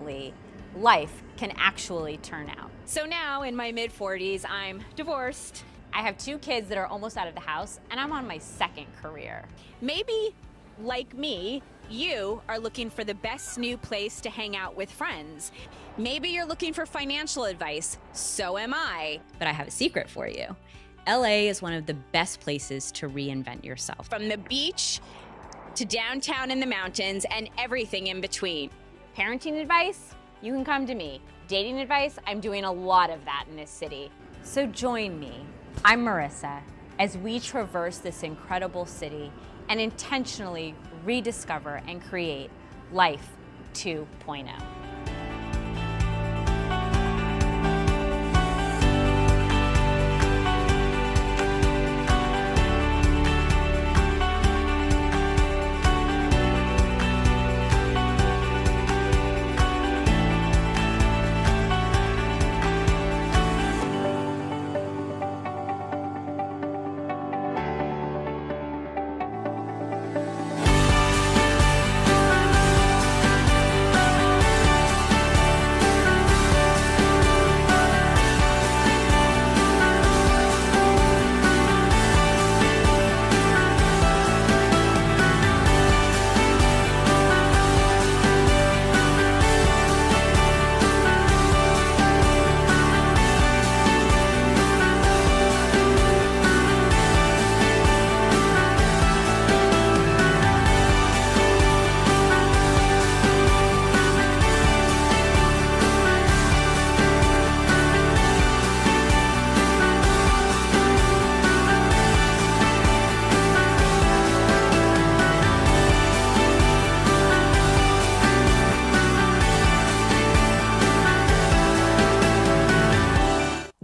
differently life can actually turn out. So now in my mid-40s, I'm divorced. I have 2 kids that are almost out of the house, and I'm on my 2nd career. Maybe, like me, you are looking for the best new place to hang out with friends. Maybe you're looking for financial advice. So am I. But I have a secret for you. LA is one of the best places to reinvent yourself. From the beach to downtown in the mountains and everything in between. Parenting advice? You can come to me. Dating advice? I'm doing a lot of that in this city. So join me. I'm Marissa as we traverse this incredible city and intentionally rediscover and create Life 2.0.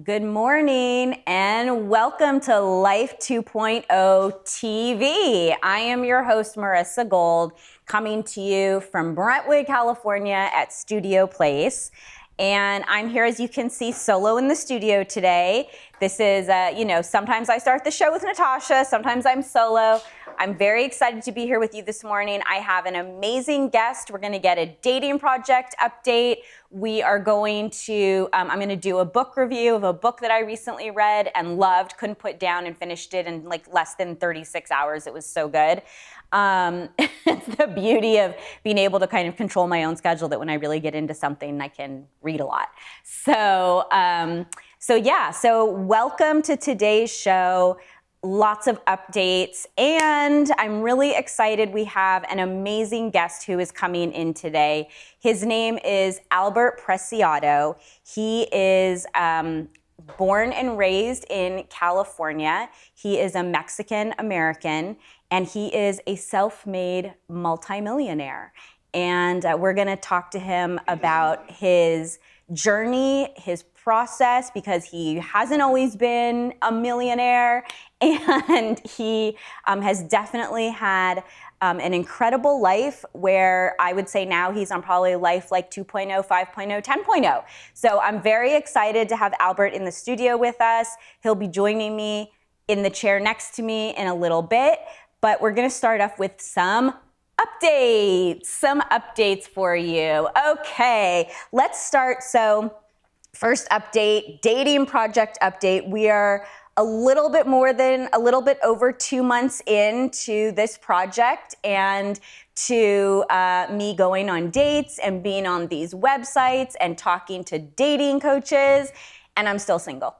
Good morning and welcome to Life 2.0 TV. I am your host, Marissa Gold, coming to you from Brentwood, California at Studio Place. And I'm here, as you can see, solo in the studio today. This is, sometimes I start the show with Natasha, sometimes I'm solo. I'm very excited to be here with you this morning. I have an amazing guest. We're going to get a dating project update. We are going to, I'm going to do a book review of a book that I recently read and loved, couldn't put down, and finished it in like less than 36 hours. It was so good. It's the beauty of being able to kind of control my own schedule, that when I really get into something, I can read a lot. So welcome to today's show. Lots of updates, and I'm really excited. We have an amazing guest who is coming in today. His name is Albert Preciado. He is born and raised in California. He is a Mexican American, and he is a self-made multimillionaire. And we're gonna talk to him about his journey, his process, because he hasn't always been a millionaire, and he has definitely had an incredible life, where I would say now he's on probably life like 2.0, 5.0, 10.0. So I'm very excited to have Albert in the studio with us. He'll be joining me in the chair next to me in a little bit, but we're gonna start off with some updates for you. Okay, let's start. So first update, dating project update. We are a little bit over 2 months into this project, and to me going on dates and being on these websites and talking to dating coaches, and I'm still single.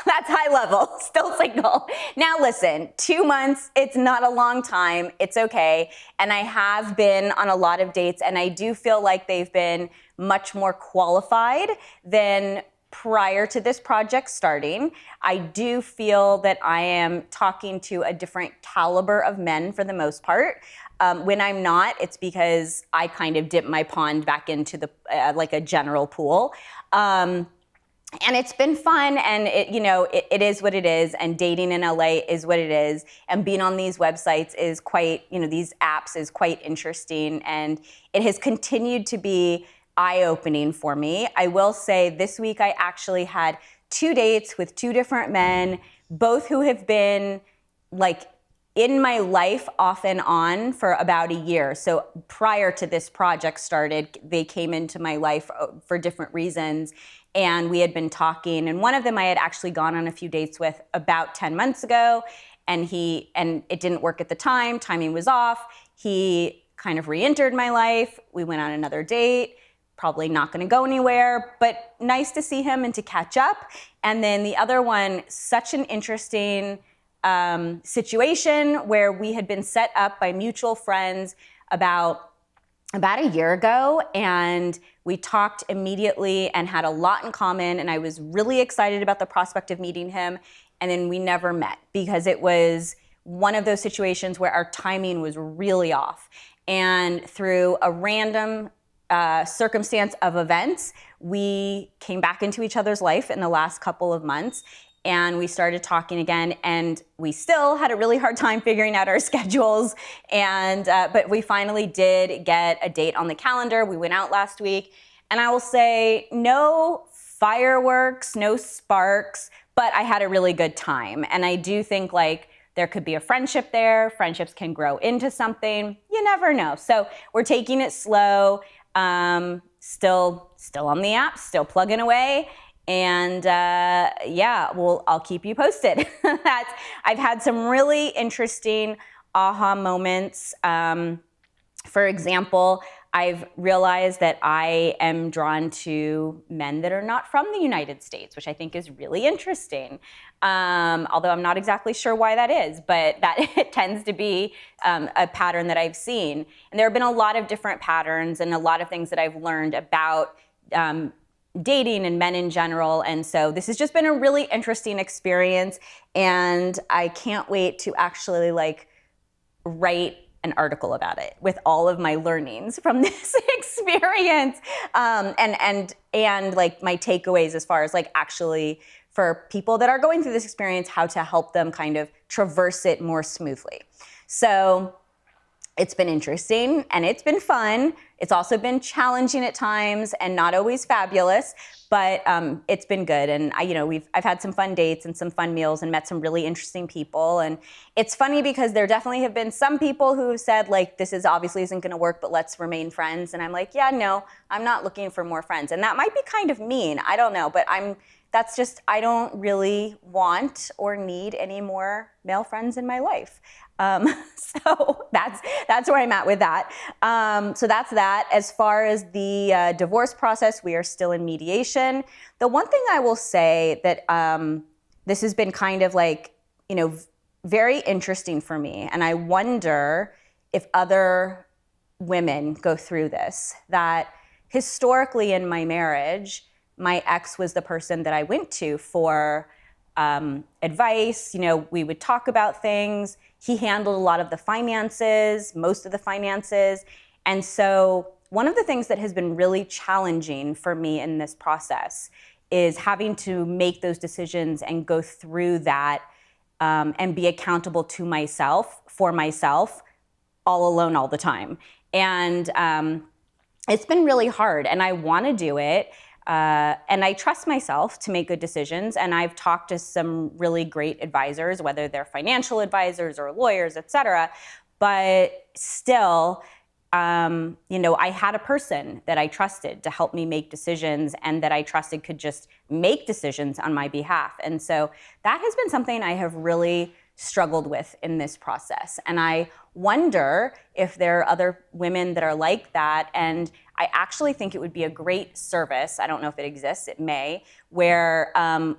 That's high level, still single. Now listen, 2 months, it's not a long time, it's okay. And I have been on a lot of dates, and I do feel like they've been much more qualified than prior to this project starting. I do feel that I am talking to a different caliber of men for the most part. When I'm not, it's because I kind of dip my pond back into the like a general pool. And it's been fun, and it is what it is, and dating in LA is what it is, and being on these websites is quite, these apps is quite interesting, and it has continued to be eye-opening for me. I will say this week I actually had 2 dates with 2 different men, both who have been like in my life off and on for about a year. So prior to this project started, they came into my life for different reasons. And we had been talking, and one of them I had actually gone on a few dates with about 10 months ago, and it didn't work at the time. Timing was off. He kind of re-entered my life. We went on another date, probably not going to go anywhere, but nice to see him and to catch up. And then the other one, such an interesting situation where we had been set up by mutual friends about a year ago, and we talked immediately and had a lot in common, and I was really excited about the prospect of meeting him, and then we never met because it was one of those situations where our timing was really off. And through a random circumstance of events, we came back into each other's life in the last couple of months, and we started talking again, and we still had a really hard time figuring out our schedules. And but we finally did get a date on the calendar. We went out last week, and I will say no fireworks, no sparks, but I had a really good time. And I do think like there could be a friendship there. Friendships can grow into something. You never know. So we're taking it slow. Still on the app, still plugging away. And yeah, I'll keep you posted. I've had some really interesting aha moments. For example, I've realized that I am drawn to men that are not from the United States, which I think is really interesting. Although I'm not exactly sure why that is, but that it tends to be a pattern that I've seen. And there have been a lot of different patterns and a lot of things that I've learned about dating and men in general. And so this has just been a really interesting experience. And I can't wait to actually like write an article about it with all of my learnings from this experience, and like my takeaways as far as like actually for people that are going through this experience, how to help them kind of traverse it more smoothly. So it's been interesting and it's been fun. It's also been challenging at times and not always fabulous, but it's been good. And I've had some fun dates and some fun meals and met some really interesting people. And it's funny because there definitely have been some people who have said like, this obviously isn't going to work, but let's remain friends. And I'm like, yeah, no, I'm not looking for more friends. And that might be kind of mean. I don't know, but I don't really want or need any more male friends in my life. So that's where I'm at with that. So that's that. As far as the divorce process, we are still in mediation. The one thing I will say that this has been kind of like, very interesting for me, and I wonder if other women go through this, that historically in my marriage, my ex was the person that I went to for advice. We would talk about things. He handled a lot of the finances, most of the finances. And so one of the things that has been really challenging for me in this process is having to make those decisions and go through that and be accountable to myself, for myself, all alone all the time. And it's been really hard, and I want to do it. And I trust myself to make good decisions. And I've talked to some really great advisors, whether they're financial advisors or lawyers, et cetera. But still, I had a person that I trusted to help me make decisions and that I trusted could just make decisions on my behalf. And so that has been something I have really struggled with in this process. And I wonder if there are other women that are like that. And I actually think it would be a great service, I don't know if it exists, it may, where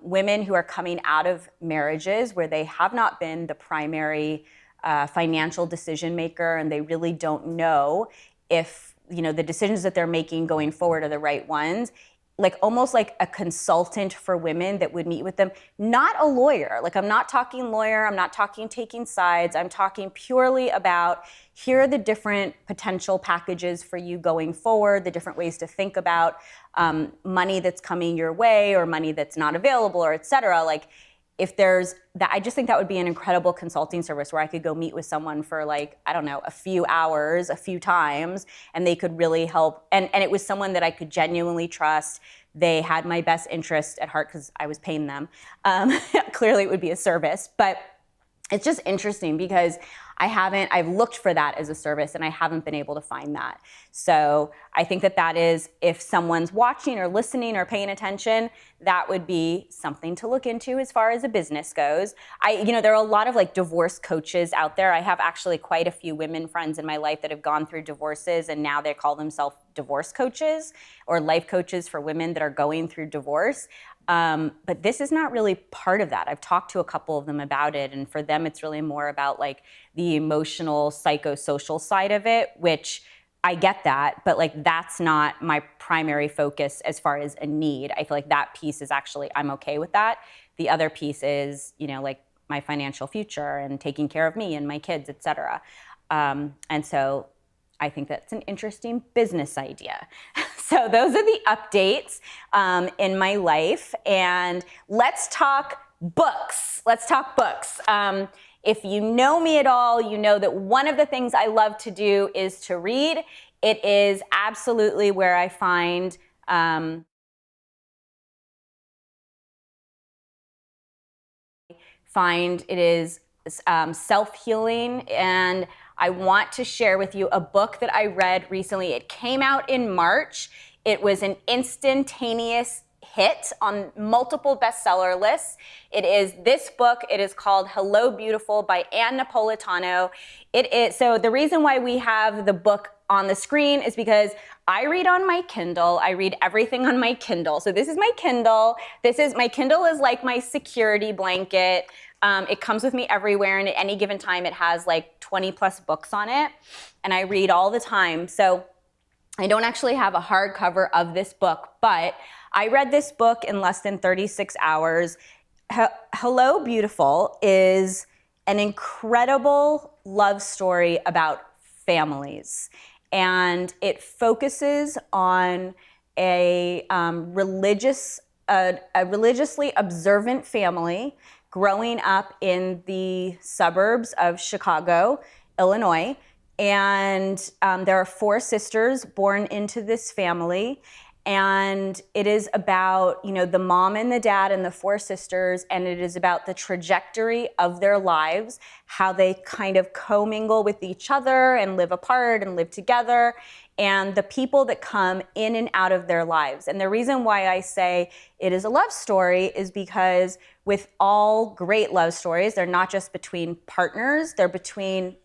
women who are coming out of marriages where they have not been the primary financial decision maker and they really don't know if the decisions that they're making going forward are the right ones, like almost like a consultant for women that would meet with them, not a lawyer. Like I'm not talking lawyer, I'm not talking taking sides, I'm talking purely about here are the different potential packages for you going forward, the different ways to think about money that's coming your way or money that's not available or et cetera. Like if there's that, I just think that would be an incredible consulting service where I could go meet with someone for like, I don't know, a few hours, a few times, and they could really help. And it was someone that I could genuinely trust. They had my best interest at heart because I was paying them. Clearly it would be a service, but it's just interesting because I've looked for that as a service and I haven't been able to find that. So I think that is, if someone's watching or listening or paying attention, that would be something to look into as far as a business goes. There are a lot of like divorce coaches out there. I have actually quite a few women friends in my life that have gone through divorces and now they call themselves divorce coaches or life coaches for women that are going through divorce. But this is not really part of that. I've talked to a couple of them about it, and for them, it's really more about like the emotional, psychosocial side of it, which I get that, but like that's not my primary focus as far as a need. I feel like that piece is actually, I'm okay with that. The other piece is, like my financial future and taking care of me and my kids, et cetera. And so I think that's an interesting business idea. So those are the updates in my life. And let's talk books. If you know me at all, you know that one of the things I love to do is to read. It is absolutely where I find it is self-healing, and I want to share with you a book that I read recently. It came out in March. It was an instantaneous hit on multiple bestseller lists. It is this book. It is called Hello Beautiful by Ann Napolitano. So the reason why we have the book on the screen is because I read on my Kindle. I read everything on my Kindle. So this is my Kindle. My Kindle is like my security blanket. It comes with me everywhere, and at any given time it has like 20 plus books on it, and I read all the time. So I don't actually have a hardcover of this book, but I read this book in less than 36 hours. Hello Beautiful is an incredible love story about families, and it focuses on a religiously observant family growing up in the suburbs of Chicago, Illinois. And there are 4 sisters born into this family. And it is about, the mom and the dad and the 4 sisters, and it is about the trajectory of their lives, how they kind of commingle with each other and live apart and live together, and the people that come in and out of their lives. And the reason why I say it is a love story is because with all great love stories, they're not just between partners, they're between,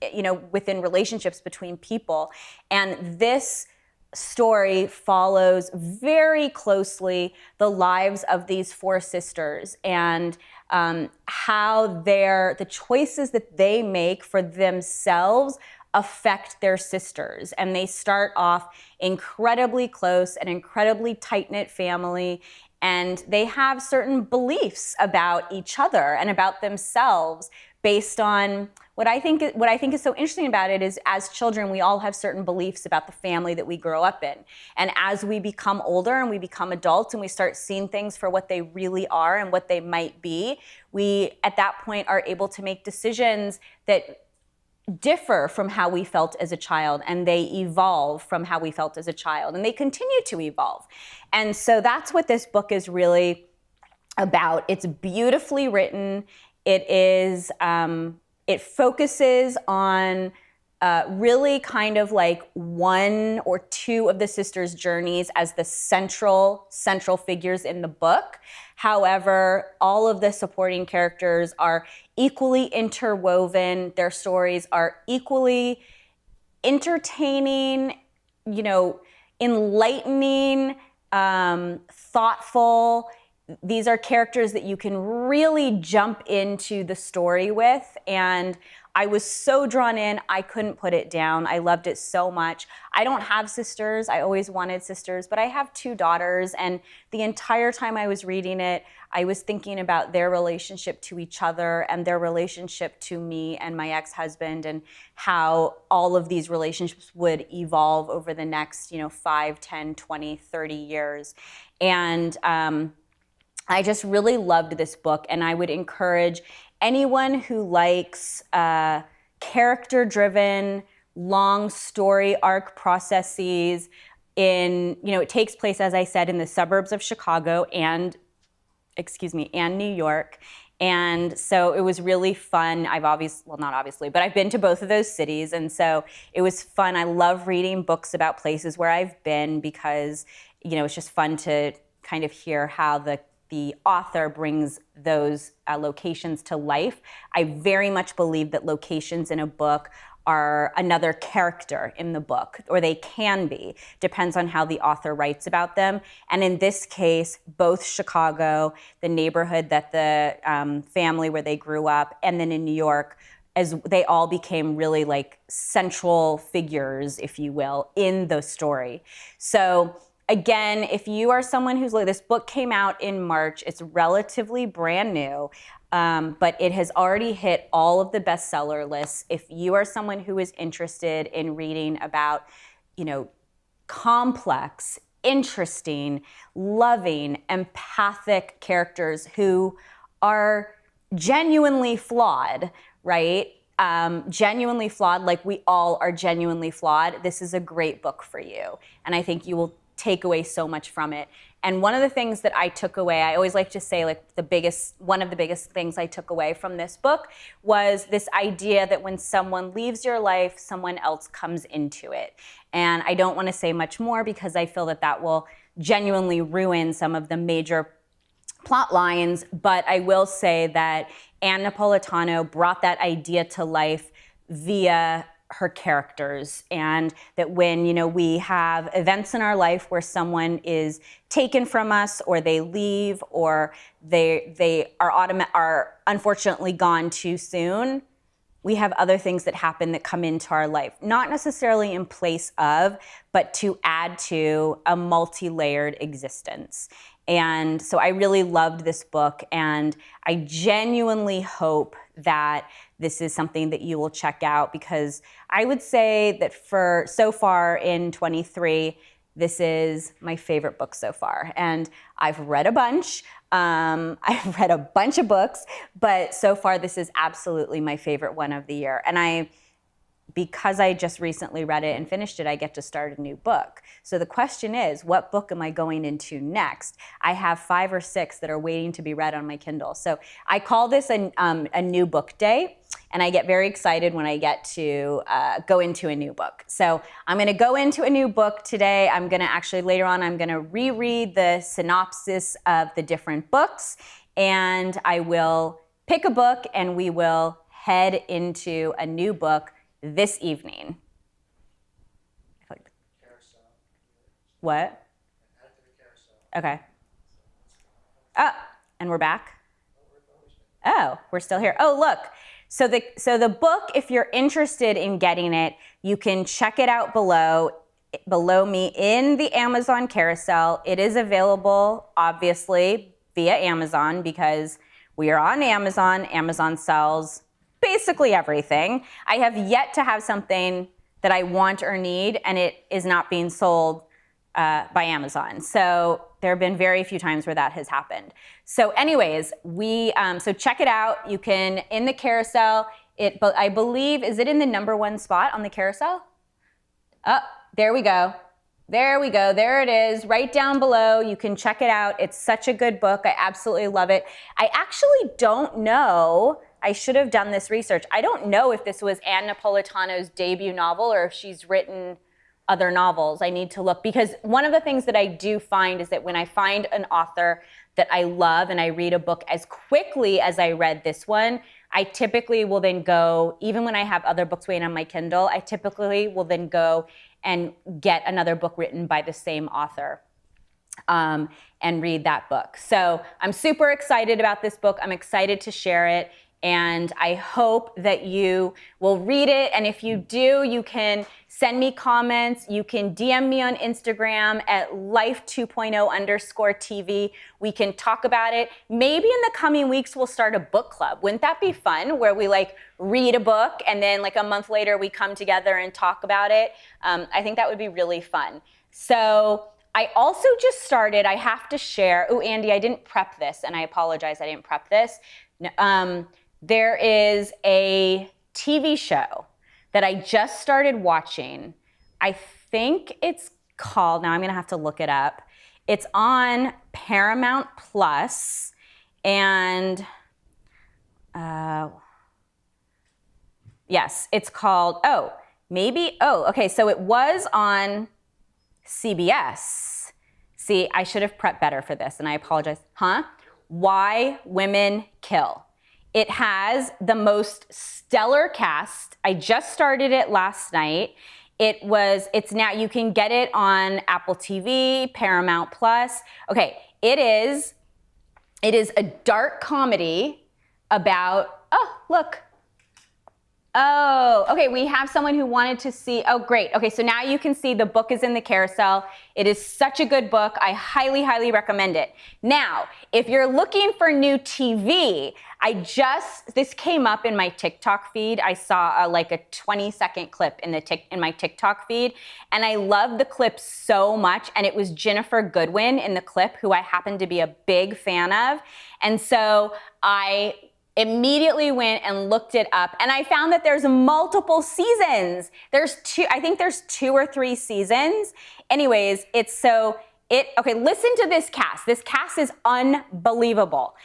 within relationships between people. And this story follows very closely the lives of these 4 sisters and how the choices that they make for themselves affect their sisters. And they start off incredibly close, an incredibly tight-knit family, and they have certain beliefs about each other and about themselves based on what I think is so interesting about it is as children, we all have certain beliefs about the family that we grow up in. And as we become older and we become adults and we start seeing things for what they really are and what they might be, we at that point are able to make decisions that differ from how we felt as a child, and they evolve from how we felt as a child, and they continue to evolve. And so that's what this book is really about. It's beautifully written. It is, it focuses on really kind of like 1 or 2 of the sisters' journeys as the central figures in the book. However, all of the supporting characters are equally interwoven. Their stories are equally entertaining, enlightening, thoughtful. These are characters that you can really jump into the story with, and I was so drawn in, I couldn't put it down. I loved it so much. I don't have sisters. I always wanted sisters, but I have 2 daughters, and the entire time I was reading it, I was thinking about their relationship to each other and their relationship to me and my ex-husband, and how all of these relationships would evolve over the next, 5, 10, 20, 30 years. And I just really loved this book, and I would encourage anyone who likes character-driven, long story arc processes it takes place, as I said, in the suburbs of Chicago and New York. And so it was really fun. Not obviously, but I've been to both of those cities. And so it was fun. I love reading books about places where I've been because, it's just fun to kind of hear how the author brings those locations to life. I very much believe that locations in a book are another character in the book, or they can be, depends on how the author writes about them. And in this case, both Chicago, the neighborhood that the family where they grew up, and then in New York, as they all became really like central figures, if you will, in the story. So again, if you are someone who's like, this book came out in March, it's relatively brand new. But it has already hit all of the bestseller lists. If you are someone who is interested in reading about, complex, interesting, loving, empathic characters who are genuinely flawed, right? Genuinely flawed, like we all are genuinely flawed. This is a great book for you. And I think you will take away so much from it. And one of the things that I took away, I always like to say like one of the biggest things I took away from this book was this idea that when someone leaves your life, someone else comes into it. And I don't want to say much more because I feel that will genuinely ruin some of the major plot lines, but I will say that Ann Napolitano brought that idea to life via her characters, and that when we have events in our life where someone is taken from us, or they leave, or they are unfortunately gone too soon, we have other things that happen that come into our life, not necessarily in place of, but to add to a multi-layered existence. And so I really loved this book, and I genuinely hope that this is something that you will check out, because I would say that for so far in 23, this is my favorite book so far. And I've read a bunch. I've read a bunch of books, but so far this is absolutely my favorite one of the year. And because I just recently read it and finished it, I get to start a new book. So the question is, what book am I going into next? I have 5 or 6 that are waiting to be read on my Kindle. So I call this a new book day, and I get very excited when I get to go into a new book. So I'm gonna go into a new book today. I'm gonna actually, later on, I'm gonna reread the synopsis of the different books, and I will pick a book and we will head into a new book this evening. What? Okay. Oh, and we're back? Oh, we're still here. Oh, look. So the book, if you're interested in getting it, you can check it out below me in the Amazon carousel. It is available, obviously, via Amazon, because we are on Amazon. Amazon sells basically everything. I have yet to have something that I want or need, and it is not being sold by Amazon. So there have been very few times where that has happened. So anyways, so check it out. You can, in the carousel, but I believe, is it in the #1 spot on the carousel? Oh, there we go. There we go. There it is, right down below. You can check it out. It's such a good book. I absolutely love it. I actually don't know, I should have done this research. I don't know if this was Ann Napolitano's debut novel or if she's written other novels. I need to look, because one of the things that I do find is that when I find an author that I love and I read a book as quickly as I read this one, I typically will then go, even when I have other books waiting on my Kindle, I typically will then go and get another book written by the same author and read that book. So I'm super excited about this book. I'm excited to share it. And I hope that you will read it. And if you do, you can send me comments. You can DM me on Instagram at life2.0_TV. We can talk about it. Maybe in the coming weeks, we'll start a book club. Wouldn't that be fun? Where we read a book and then a month later we come together and talk about it. I think that would be really fun. So I also just started, I have to share, oh, Andy, I didn't prep this, and I apologize, I didn't prep this. There is a TV show that I just started watching. I think it's called, now I'm gonna have to look it up. It's on Paramount Plus, and Yes, it's called, okay, so it was on CBS. See, I should have prepped better for this, and I apologize. Why Women Kill. It has the most stellar cast. I just started it last night. It's now, you can get it on Apple TV, Paramount Plus. Okay, it is a dark comedy about, okay, we have someone who wanted to see, great. Okay, so now you can see the book is in the carousel. It is such a good book. I highly, highly recommend it. Now, if you're looking for new TV, this came up in my TikTok feed. I saw a 20-second clip in my TikTok feed, and I loved the clip so much, and it was Ginnifer Goodwin in the clip, who I happen to be a big fan of, and so I immediately went and looked it up, and I found that there's multiple seasons. I think there's 2 or 3 seasons. Anyways, okay, listen to this cast. This cast is unbelievable.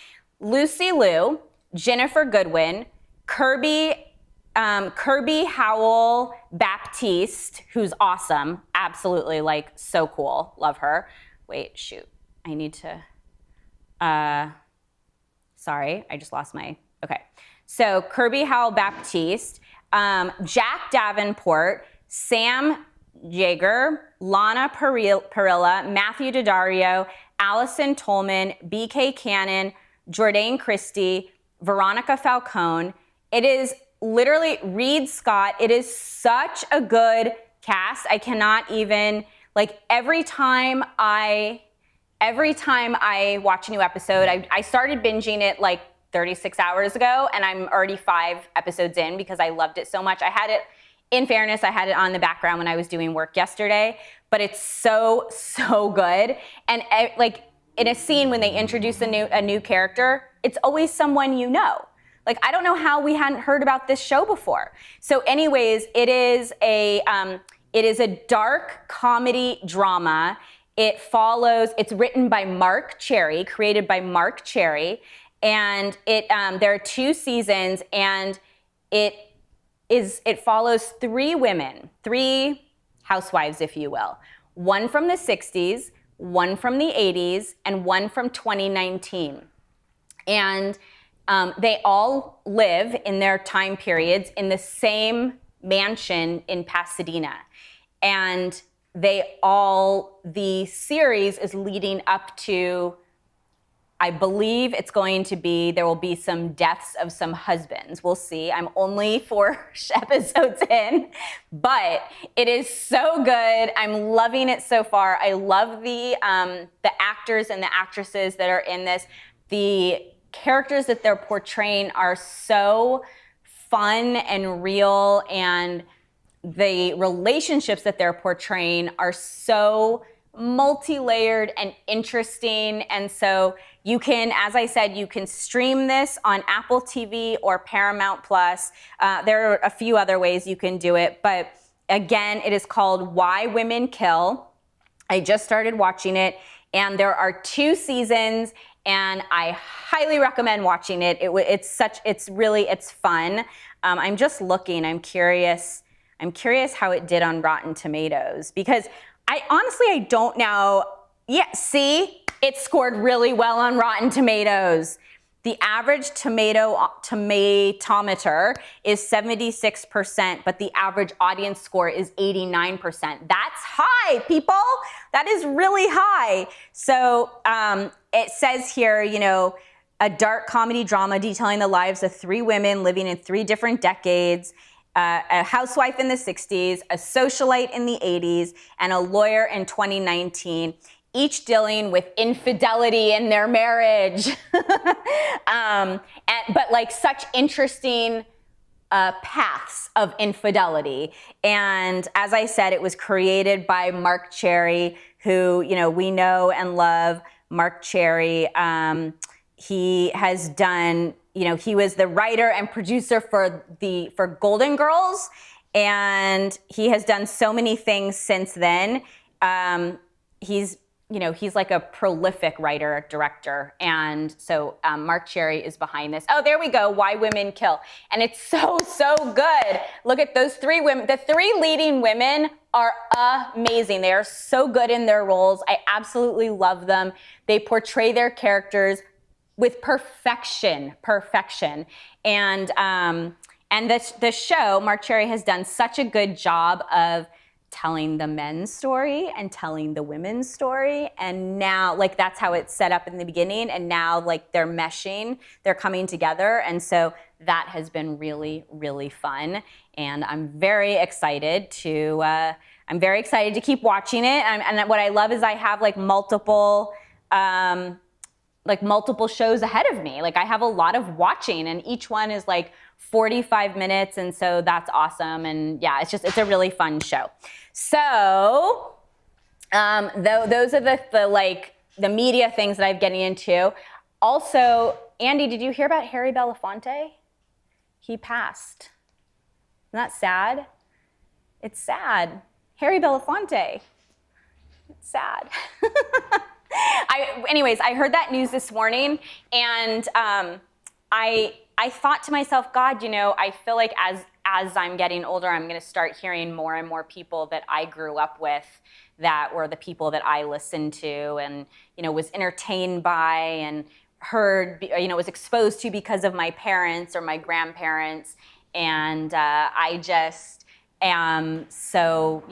Lucy Liu, Ginnifer Goodwin, Kirby Howell Baptiste, who's awesome. Absolutely, so cool. Love her. Wait, shoot. I need to, sorry, I just lost okay. So Kirby Howell Baptiste, Jack Davenport, Sam Jaeger, Lana Parrilla, Matthew Daddario, Allison Tolman, BK Cannon, Jordan Christie, Veronica Falcone. It is literally Reed Scott. It is such a good cast. I cannot even, every time I watch a new episode, I started binging it 36 hours ago, and I'm already 5 episodes in because I loved it so much. In fairness, I had it on the background when I was doing work yesterday, but it's so, so good. And in a scene when they introduce a new character, it's always someone you know. I don't know how we hadn't heard about this show before. So anyways, it is a dark comedy drama. It's written by Mark Cherry, created by Mark Cherry, and there are 2 seasons, and it follows 3 women, 3 housewives, if you will. One from the 60s, one from the 80s, and one from 2019. And they all live in their time periods in the same mansion in Pasadena. And the series is leading up to, I believe there will be some deaths of some husbands. We'll see. I'm only 4 episodes in, but it is so good. I'm loving it so far. I love the actors and the actresses that are in this. The characters that they're portraying are so fun and real, and the relationships that they're portraying are so multi-layered and interesting. And so you can, as I said, you can stream this on Apple TV or Paramount Plus. There are a few other ways you can do it, but again, it is called Why Women Kill. I just started watching it, and there are 2 seasons, and I highly recommend watching it. It's fun. I'm just looking. I'm curious how it did on Rotten Tomatoes, because I don't know. Yeah, see, it scored really well on Rotten Tomatoes. The average tomatometer is 76%, but the average audience score is 89%. That's high, people. That is really high. So it says here, a dark comedy drama detailing the lives of 3 women living in 3 different decades. A housewife in the 60s, a socialite in the 80s, and a lawyer in 2019, each dealing with infidelity in their marriage. But such interesting paths of infidelity. And as I said, it was created by Mark Cherry, who, we know and love. Mark Cherry, he has done, he was the writer and producer for Golden Girls, and he has done so many things since then. He's he's like a prolific writer, director. And so Mark Cherry is behind this. Oh, there we go. Why Women Kill. And it's so, so good. Look at those 3 women. The 3 leading women are amazing. They are so good in their roles. I absolutely love them. They portray their characters with perfection. And the show, Mark Cherry has done such a good job of telling the men's story and telling the women's story. And now, like, that's how it's set up in the beginning. And now, like, they're meshing, they're coming together. And so that has been really, really fun. And I'm very excited to keep watching it. And what I love is I have multiple shows ahead of me. Like, I have a lot of watching, and each one is like 45 minutes, and so that's awesome. And yeah, it's a really fun show. So those are the media things that I'm getting into. Also, Andy, did you hear about Harry Belafonte? He passed. Isn't that sad? It's sad. Harry Belafonte. It's sad. Anyways, I heard that news this morning, and I thought to myself, God, I feel like as I'm getting older, I'm going to start hearing more and more people that I grew up with, that were the people that I listened to and, was entertained by and heard, was exposed to because of my parents or my grandparents. And I just am so,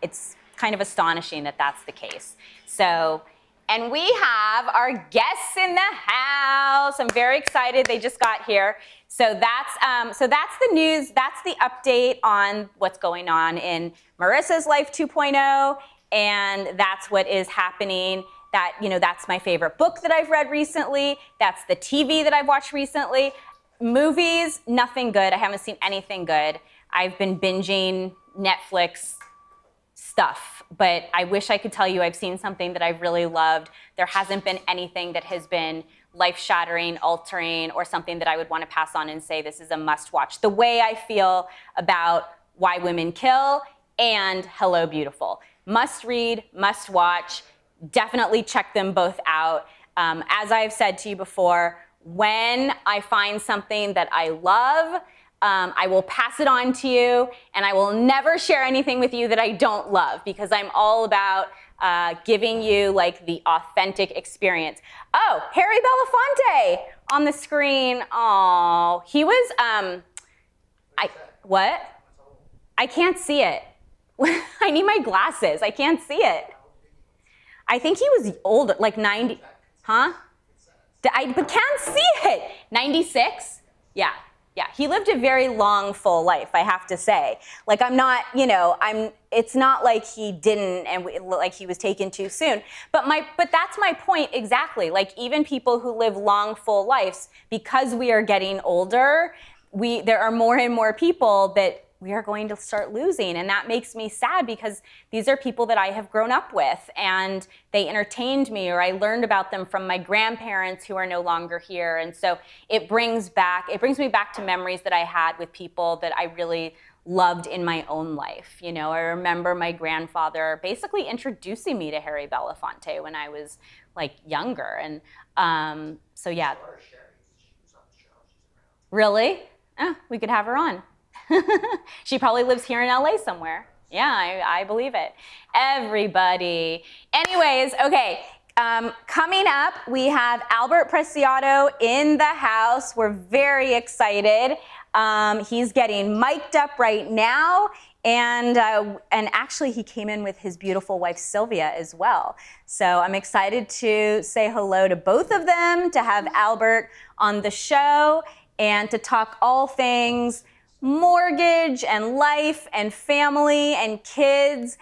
it's kind of astonishing that that's the case. So, and we have our guests in the house. I'm very excited. They just got here. So that's the news. That's the update on what's going on in Marissa's Life 2.0, and that's what is happening. That's my favorite book that I've read recently. That's the TV that I've watched recently. Movies, nothing good. I haven't seen anything good. I've been binging Netflix stuff, but I wish I could tell you I've seen something that I've really loved. There hasn't been anything that has been life-shattering, altering, or something that I would want to pass on and say this is a must-watch. The way I feel about Why Women Kill and Hello Beautiful. Must read, must watch. Definitely check them both out. As I've said to you before, when I find something that I love, I will pass it on to you, and I will never share anything with you that I don't love, because I'm all about giving you the authentic experience. Oh, Harry Belafonte on the screen. Oh, he was, what? I can't see it. I need my glasses. I can't see it. I think he was older, 90, huh? But can't see it. 96? Yeah. Yeah, he lived a very long, full life, I have to say. It's not like he didn't and like he was taken too soon. But that's my point exactly. Even people who live long, full lives, because we are getting older, there are more and more people that we are going to start losing. And that makes me sad, because these are people that I have grown up with, and they entertained me, or I learned about them from my grandparents who are no longer here. And so it brings me back to memories that I had with people that I really loved in my own life. I remember my grandfather basically introducing me to Harry Belafonte when I was younger. And so yeah. Really? We could have her on. She probably lives here in LA somewhere. Yeah, I believe it. Everybody. Anyways, okay. Coming up, we have Albert Preciado in the house. We're very excited. He's getting mic'd up right now. And actually, he came in with his beautiful wife, Sylvia, as well. So I'm excited to say hello to both of them, to have Albert on the show, and to talk all things mortgage and life and family and kids.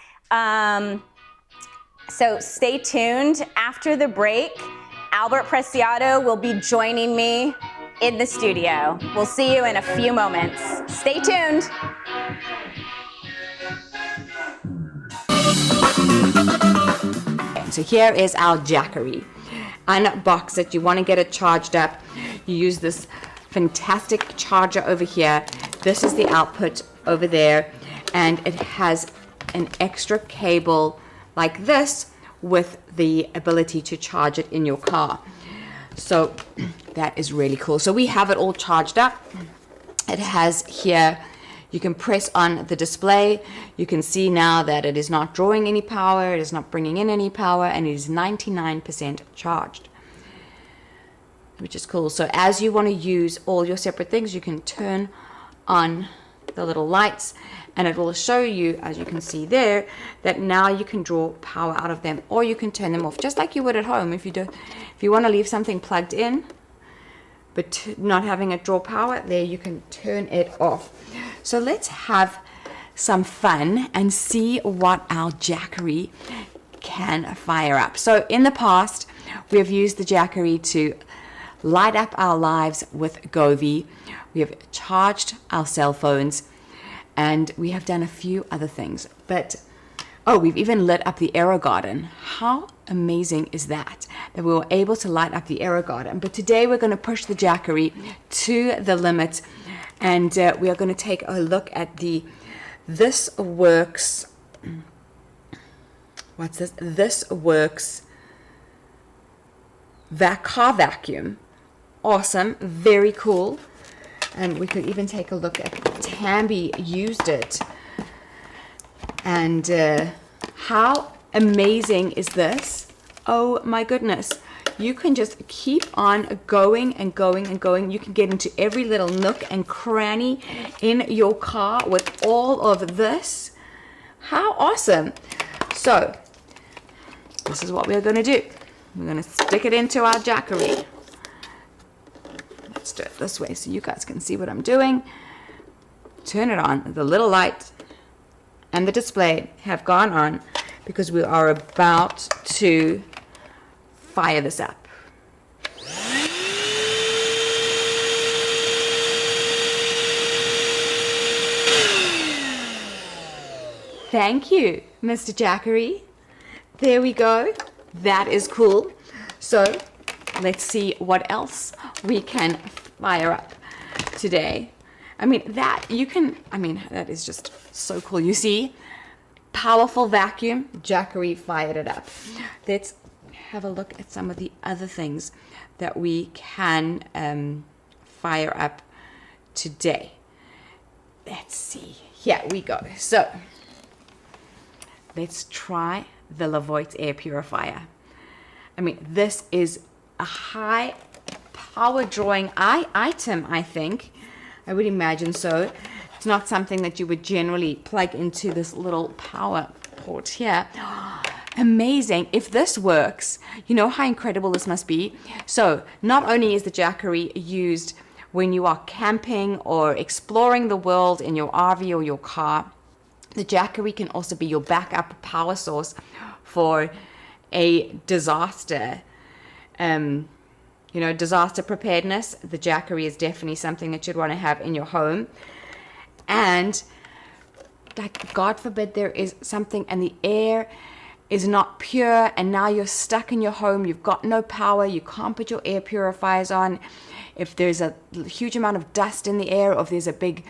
So stay tuned. After the break, Albert Preciado will be joining me in the studio. We'll see you in a few moments. Stay tuned. So here is our Jackery. Unbox it. You want to get it charged up. You use this fantastic charger over here. This is the output over there, and it has an extra cable like this, with the ability to charge it in your car. So that is really cool. So we have it all charged up. It has here, you can press on the display. You can see now that it is not drawing any power, it is not bringing in any power, and it is 99% charged, which is cool. So as you want to use all your separate things, you can turn on the little lights, and it will show you, as you can see there, that now you can draw power out of them, or you can turn them off, just like you would at home. If you want to leave something plugged in but not having it draw power, there you can turn it off. So let's have some fun and see what our Jackery can fire up. So in the past, we have used the Jackery to light up our lives with Govee. We have charged our cell phones, and we have done a few other things. But we've even lit up the AeroGarden. How amazing is that we were able to light up the AeroGarden? But today we're going to push the Jackery to the limit, and we are going to take a look at the This Works. What's this? This Works car vacuum. Awesome, very cool. And we could even take a look at Tambi used it. And how amazing is this? Oh my goodness. You can just keep on going and going and going. You can get into every little nook and cranny in your car with all of this. How awesome. So this is what we're going to do. We're going to stick it into our Jackery. Let's do it this way so you guys can see what I'm doing. Turn it on. The little light and the display have gone on because we are about to fire this up. Thank you, Mr. Jackery. There we go. That is cool. So let's see what else we can fire up today. That is just so cool. You see, powerful vacuum, Jackery fired it up. Let's have a look at some of the other things that we can fire up today. Let's see. Here we go. So let's try the Levoit air purifier. This is a high power drawing item, I think. I would imagine so. It's not something that you would generally plug into this little power port here. Amazing. If this works, you know how incredible this must be. So not only is the Jackery used when you are camping or exploring the world in your RV or your car, the Jackery can also be your backup power source for a disaster. Disaster preparedness. The Jackery is definitely something that you'd want to have in your home. And God forbid there is something and the air is not pure, and now you're stuck in your home, you've got no power, you can't put your air purifiers on. If there's a huge amount of dust in the air, or if there's a big,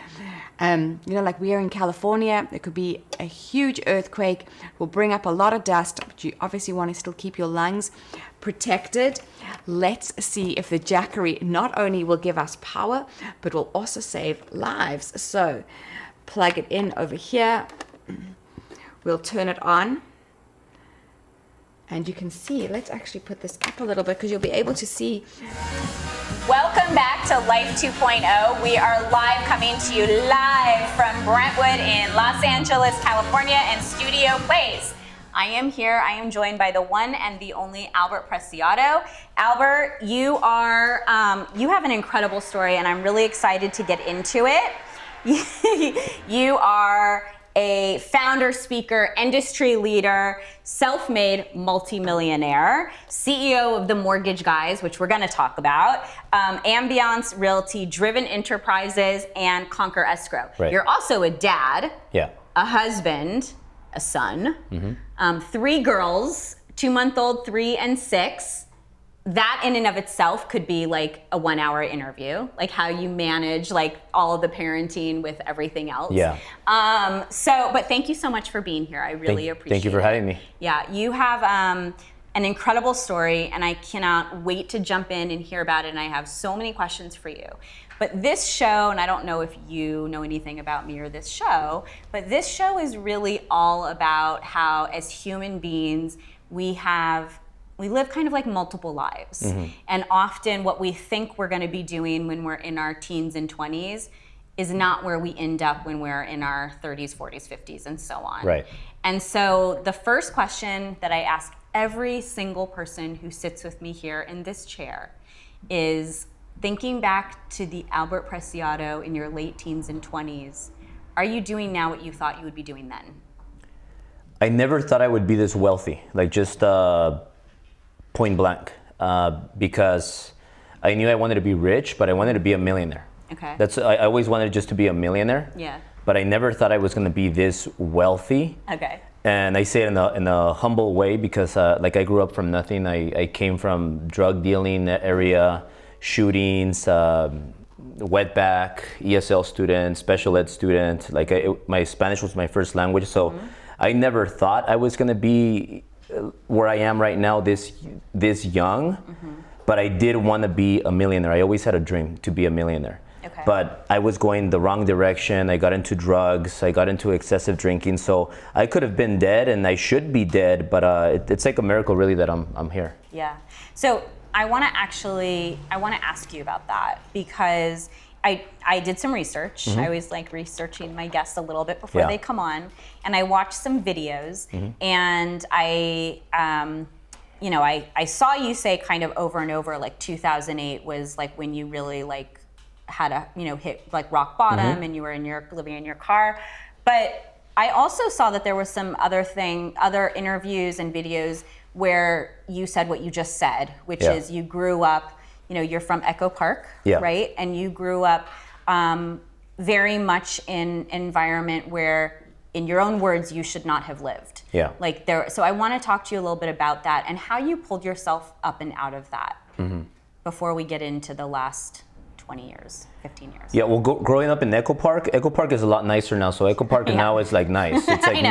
like we are in California, there could be a huge earthquake, will bring up a lot of dust, but you obviously want to still keep your lungs protected. Let's see if the Jackery not only will give us power, but will also save lives. So plug it in over here. We'll turn it on. And you can see, let's actually put this up a little bit because you'll be able to see. Welcome back to Life 2.0. We are coming to you live from Brentwood in Los Angeles, California, and Studio Place. I am here. I am joined by the one and the only Albert Preciado. Albert, you have an incredible story, and I'm really excited to get into it. You are a founder, speaker, industry leader, self-made multimillionaire, CEO of The Mortgage Guys, which we're going to talk about, Ambiance Realty, Driven Enterprises, and Conquer Escrow. Right. You're also a dad, Yeah. a husband, a son, 3 girls, 2-month-old, 3 and 6, that in and of itself could be like a 1 hour interview, like how you manage like all of the parenting with everything else. Yeah. But thank you so much for being here. I really appreciate it. Thank you for having me. Yeah, you have an incredible story, and I cannot wait to jump in and hear about it, and I have so many questions for you. But this show, and I don't know if you know anything about me or this show, but this show is really all about how as human beings, we live kind of like multiple lives. Mm-hmm. And often what we think we're gonna be doing when we're in our teens and 20s is not where we end up when we're in our 30s, 40s, 50s, and so on. Right. And so the first question that I ask every single person who sits with me here in this chair is, thinking back to the Albert Preciado in your late teens and 20s, are you doing now what you thought you would be doing then? I never thought I would be this wealthy, like just point blank, because I knew I wanted to be rich, but I wanted to be a millionaire. Okay. I always wanted just to be a millionaire. Yeah. But I never thought I was going to be this wealthy. Okay. And I say it in a humble way because like I grew up from nothing. I came from drug dealing area, shootings, wetback, ESL student, special ed student. Like my Spanish was my first language, so I never thought I was going to be where I am right now, this young. But I did want to be a millionaire. I always had a dream to be a millionaire. Okay. But I was going the wrong direction. I got into drugs. I got into excessive drinking. So I could have been dead, and I should be dead. But it's like a miracle, really, that I'm here. Yeah. So I want to ask you about that, because I did some research. I always like researching my guests a little bit before they come on, and I watched some videos, and I saw you say kind of over and over, like 2008 was like when you really like had a, hit like rock bottom, and you were living in your car. But I also saw that there was some other interviews and videos where you said what you just said, which is you grew up, you're from Echo Park, right? And you grew up very much in an environment where, in your own words, you should not have lived. Yeah. So I want to talk to you a little bit about that and how you pulled yourself up and out of that before we get into the last 20 years, 15 years. Yeah, well, growing up in Echo Park is a lot nicer now. So Echo Park now is like nice. It's like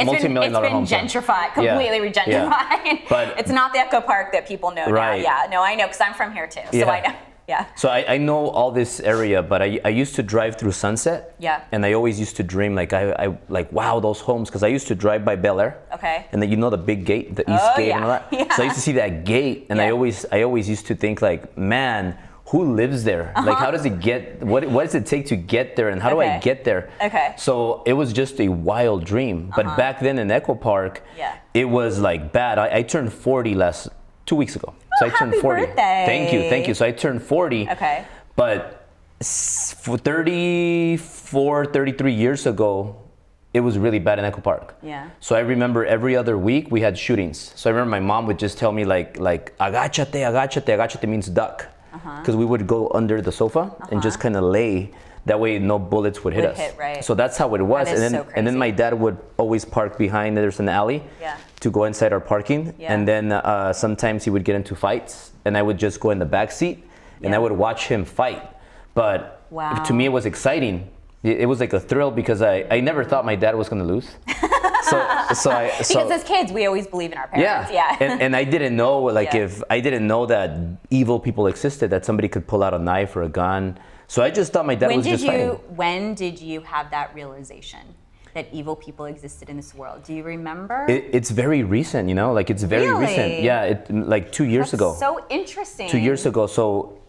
multi-million-dollar homes. It's been gentrified, completely re-gentrified. Yeah. But it's not the Echo Park that people know now. Yeah, no, I know, because I'm from here too. So I know. Yeah. So I know all this area, but I used to drive through Sunset. Yeah. And I always used to dream, like, I like, wow, those homes, because I used to drive by Bel Air. Okay. And then the big gate, the East Gate and all that. Yeah. So I used to see that gate, and I always used to think, like, man, who lives there? Like, how does it get, what does it take to get there, and how do I get there? Okay. So it was just a wild dream. But back then in Echo Park, it was like bad. I turned 40 2 weeks ago. So I turned 40. Birthday. Thank you. So I turned 40. Okay. But for 33 years ago, it was really bad in Echo Park. Yeah. So I remember every other week we had shootings. So I remember my mom would just tell me like agachate. Agachate means duck. Because we would go under the sofa and just kind of lay. That way no bullets would hit us. Right. So that's how it was. That is so and then my dad would always park behind, there's an alley to go inside our parking. Yeah. And then sometimes he would get into fights, and I would just go in the back seat and I would watch him fight. But to me it was exciting. It was like a thrill, because I never thought my dad was going to lose. Because as kids, we always believe in our parents. Yeah. And I didn't know, if I didn't know that evil people existed, that somebody could pull out a knife or a gun. So I just thought my dad was just fighting. When did you have that realization that evil people existed in this world? Do you remember? It's very recent, it's very recent. Yeah, like 2 years ago. So interesting. 2 years ago. So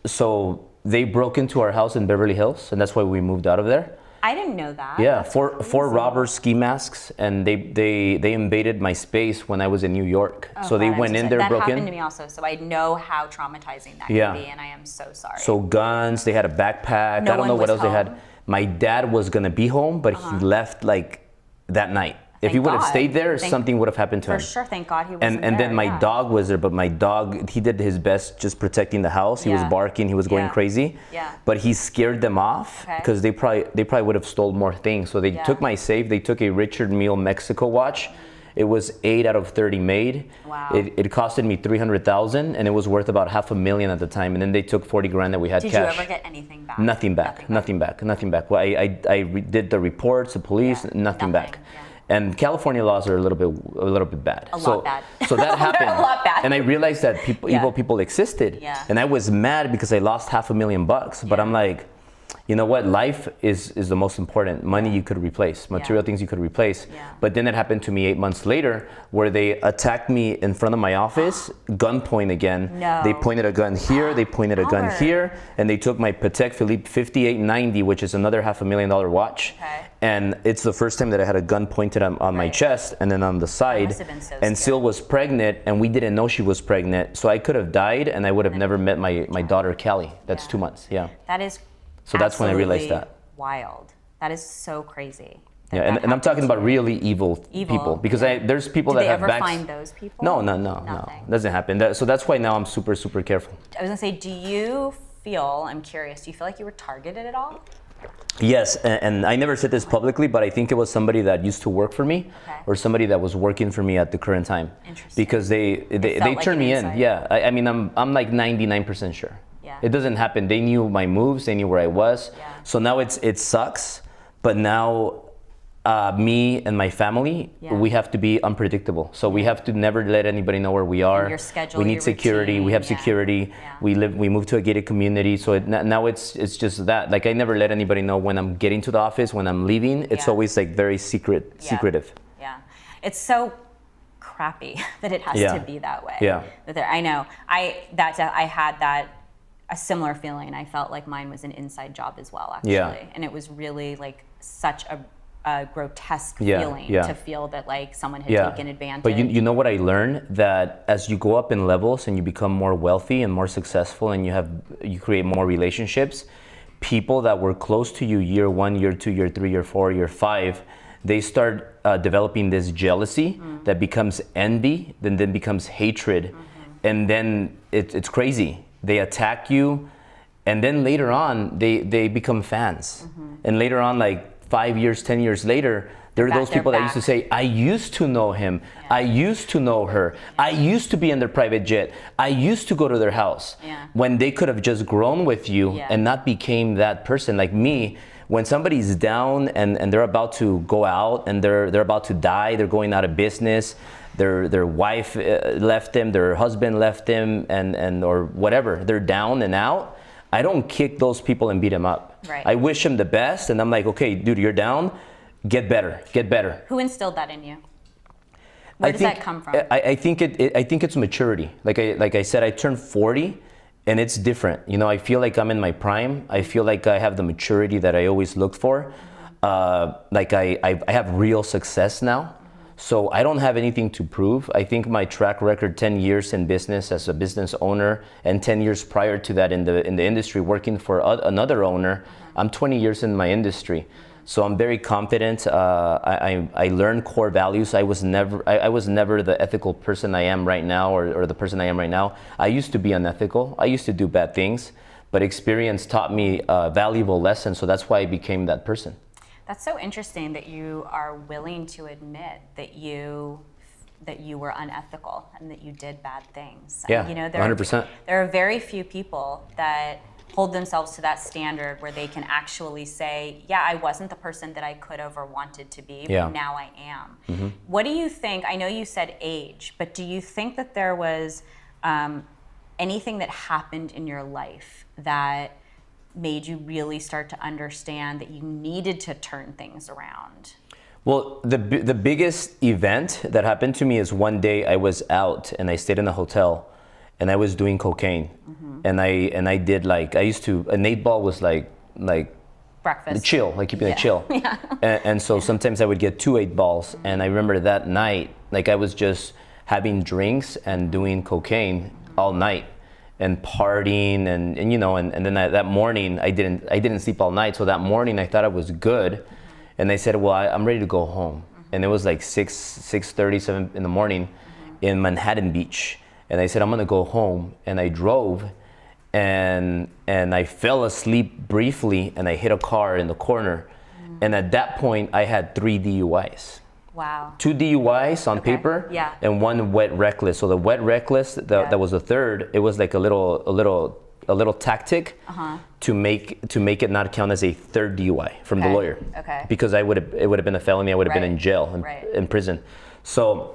they broke into our house in Beverly Hills, and that's why we moved out of there. I didn't know that. Yeah, four robbers, ski masks, and they invaded my space when I was in New York. Oh, so they went in there, broke in. That happened to me also, so I know how traumatizing that can be, and I am so sorry. So guns, they had a backpack, I don't know what else they had. My dad was gonna be home, but he left like that night. If he would have stayed there, something would have happened to him. For sure, thank God he wasn't there. And then my dog was there, but my dog, he did his best just protecting the house. He was barking, he was going crazy. Yeah. But he scared them off, because they probably would have stole more things. So they took my safe, they took a Richard Mille Mexico watch, It was 8 out of 30 made. Wow. It costed me $300,000, and it was worth about $500,000 at the time. And then they took 40 grand that we had Did cash. you ever get anything back? Nothing back. Nothing back. Well, I did the reports, the police, nothing back. Yeah. And California laws are a little bit bad. A lot bad. So that happened. They're a lot bad. And I realized that evil people existed. Yeah. And I was mad because I lost $500,000. But I'm like, you know what? Life is the most important. Money you could replace, material things you could replace. Yeah. But then it happened to me 8 months later, where they attacked me in front of my office, gunpoint again. No. They pointed a gun here, they pointed a gun Albert. here, and they took my Patek Philippe 5890, which is another $500,000 watch. Okay. And it's the first time that I had a gun pointed on my chest and then on the side. must have been so And scary. Sil was pregnant, and we didn't know she was pregnant. So I could have died, and I would have never met my daughter, Callie. That's Yeah. 2 months, yeah. That is So that's when I realized absolutely that. Wild. That is so crazy. that Yeah, that and I'm talking happened about to you. really evil people, because there's people Did that they have ever backs. find those people? No, Nothing. doesn't happen. So that's why now I'm super careful. I was gonna say, do you feel? I'm curious. Do you feel like you were targeted at all? Yes, and I never said this publicly, but I think it was somebody that used to work for me, Okay. or somebody that was working for me at the current time. Interesting. Because they felt like turned an me in. insight. Yeah, I mean I'm like 99% sure. Yeah. It doesn't happen. They knew my moves. They knew where I was. Yeah. So now it sucks, but now. Me and my family, Yeah. we have to be unpredictable. So we have to never let anybody know where we are. your schedule, we need your security. We have routine, yeah. security. Yeah. We moved to a gated community. So now it's just that. Like I never let anybody know when I'm getting to the office, when I'm leaving. It's Yeah. always like very secretive. Yeah. It's so crappy that it has Yeah. to be that way. Yeah. I know. I had that a similar feeling. I felt like mine was an inside job as well, actually. Yeah. And it was really like such a grotesque Yeah, feeling yeah. to feel that like someone had taken advantage. But you know what I learned? That as you go up in levels and you become more wealthy and more successful and you create more relationships, people that were close to you year 1, year 2, year 3, year 4, year 5, they start developing this jealousy that becomes envy, then becomes hatred. And then it's crazy. They attack you, and then later on they become fans. And later on, like 5 years, 10 years later, there are those people that used to say, I used to know him, I used to know her, I used to be in their private jet, I used to go to their house. Yeah. When they could have just grown with you Yeah. and not became that person. Like me, when somebody's down and they're about to go out and they're about to die, they're going out of business, their wife left them, their husband left them, and or whatever, they're down and out, I don't kick those people and beat them up. Right. I wish them the best, and I'm like, okay, dude, you're down, get better. Who instilled that in you? Where does that come from? I think it's maturity. Like I said, I turned 40, and it's different. You know, I feel like I'm in my prime. I feel like I have the maturity that I always looked for. Like I have real success now. So I don't have anything to prove. I think my track record, 10 years in business as a business owner, and 10 years prior to that in the industry working for another owner, I'm 20 years in my industry. So I'm very confident. I learned core values. I was never the ethical person I am right now, or the person I am right now. I used to be unethical. I used to do bad things, but experience taught me a valuable lesson. So that's why I became that person. That's so interesting that you are willing to admit that you were unethical and that you did bad things. Yeah, you know, 100%. There are very few people that hold themselves to that standard where they can actually say, yeah, I wasn't the person that I could have or wanted to be, Yeah. but now I am. What do you think? I know you said age, but do you think that there was anything that happened in your life that made you really start to understand that you needed to turn things around? Well, the biggest event that happened to me is one day I was out and I stayed in a hotel and I was doing cocaine. And I did an 8-ball was like Breakfast. chill, like keeping it chill. And so sometimes I would get 2 8-balls. And I remember that night, like I was just having drinks and doing cocaine all night and partying and you know, and then that morning I didn't sleep all night. So that morning I thought I was good. And they said, well, I'm ready to go home. And it was like 6:30, 7 in the morning in Manhattan Beach. And I said, I'm gonna go home. And I drove and I fell asleep briefly and I hit a car in the corner. And at that point I had 3 DUIs. Wow. 2 DUIs on paper, Yeah. and 1 wet reckless. So the wet reckless, that was the third. It was like a little tactic to make it not count as a third DUI from the lawyer. Okay. Because it would have been a felony. I would have been in jail, in prison. So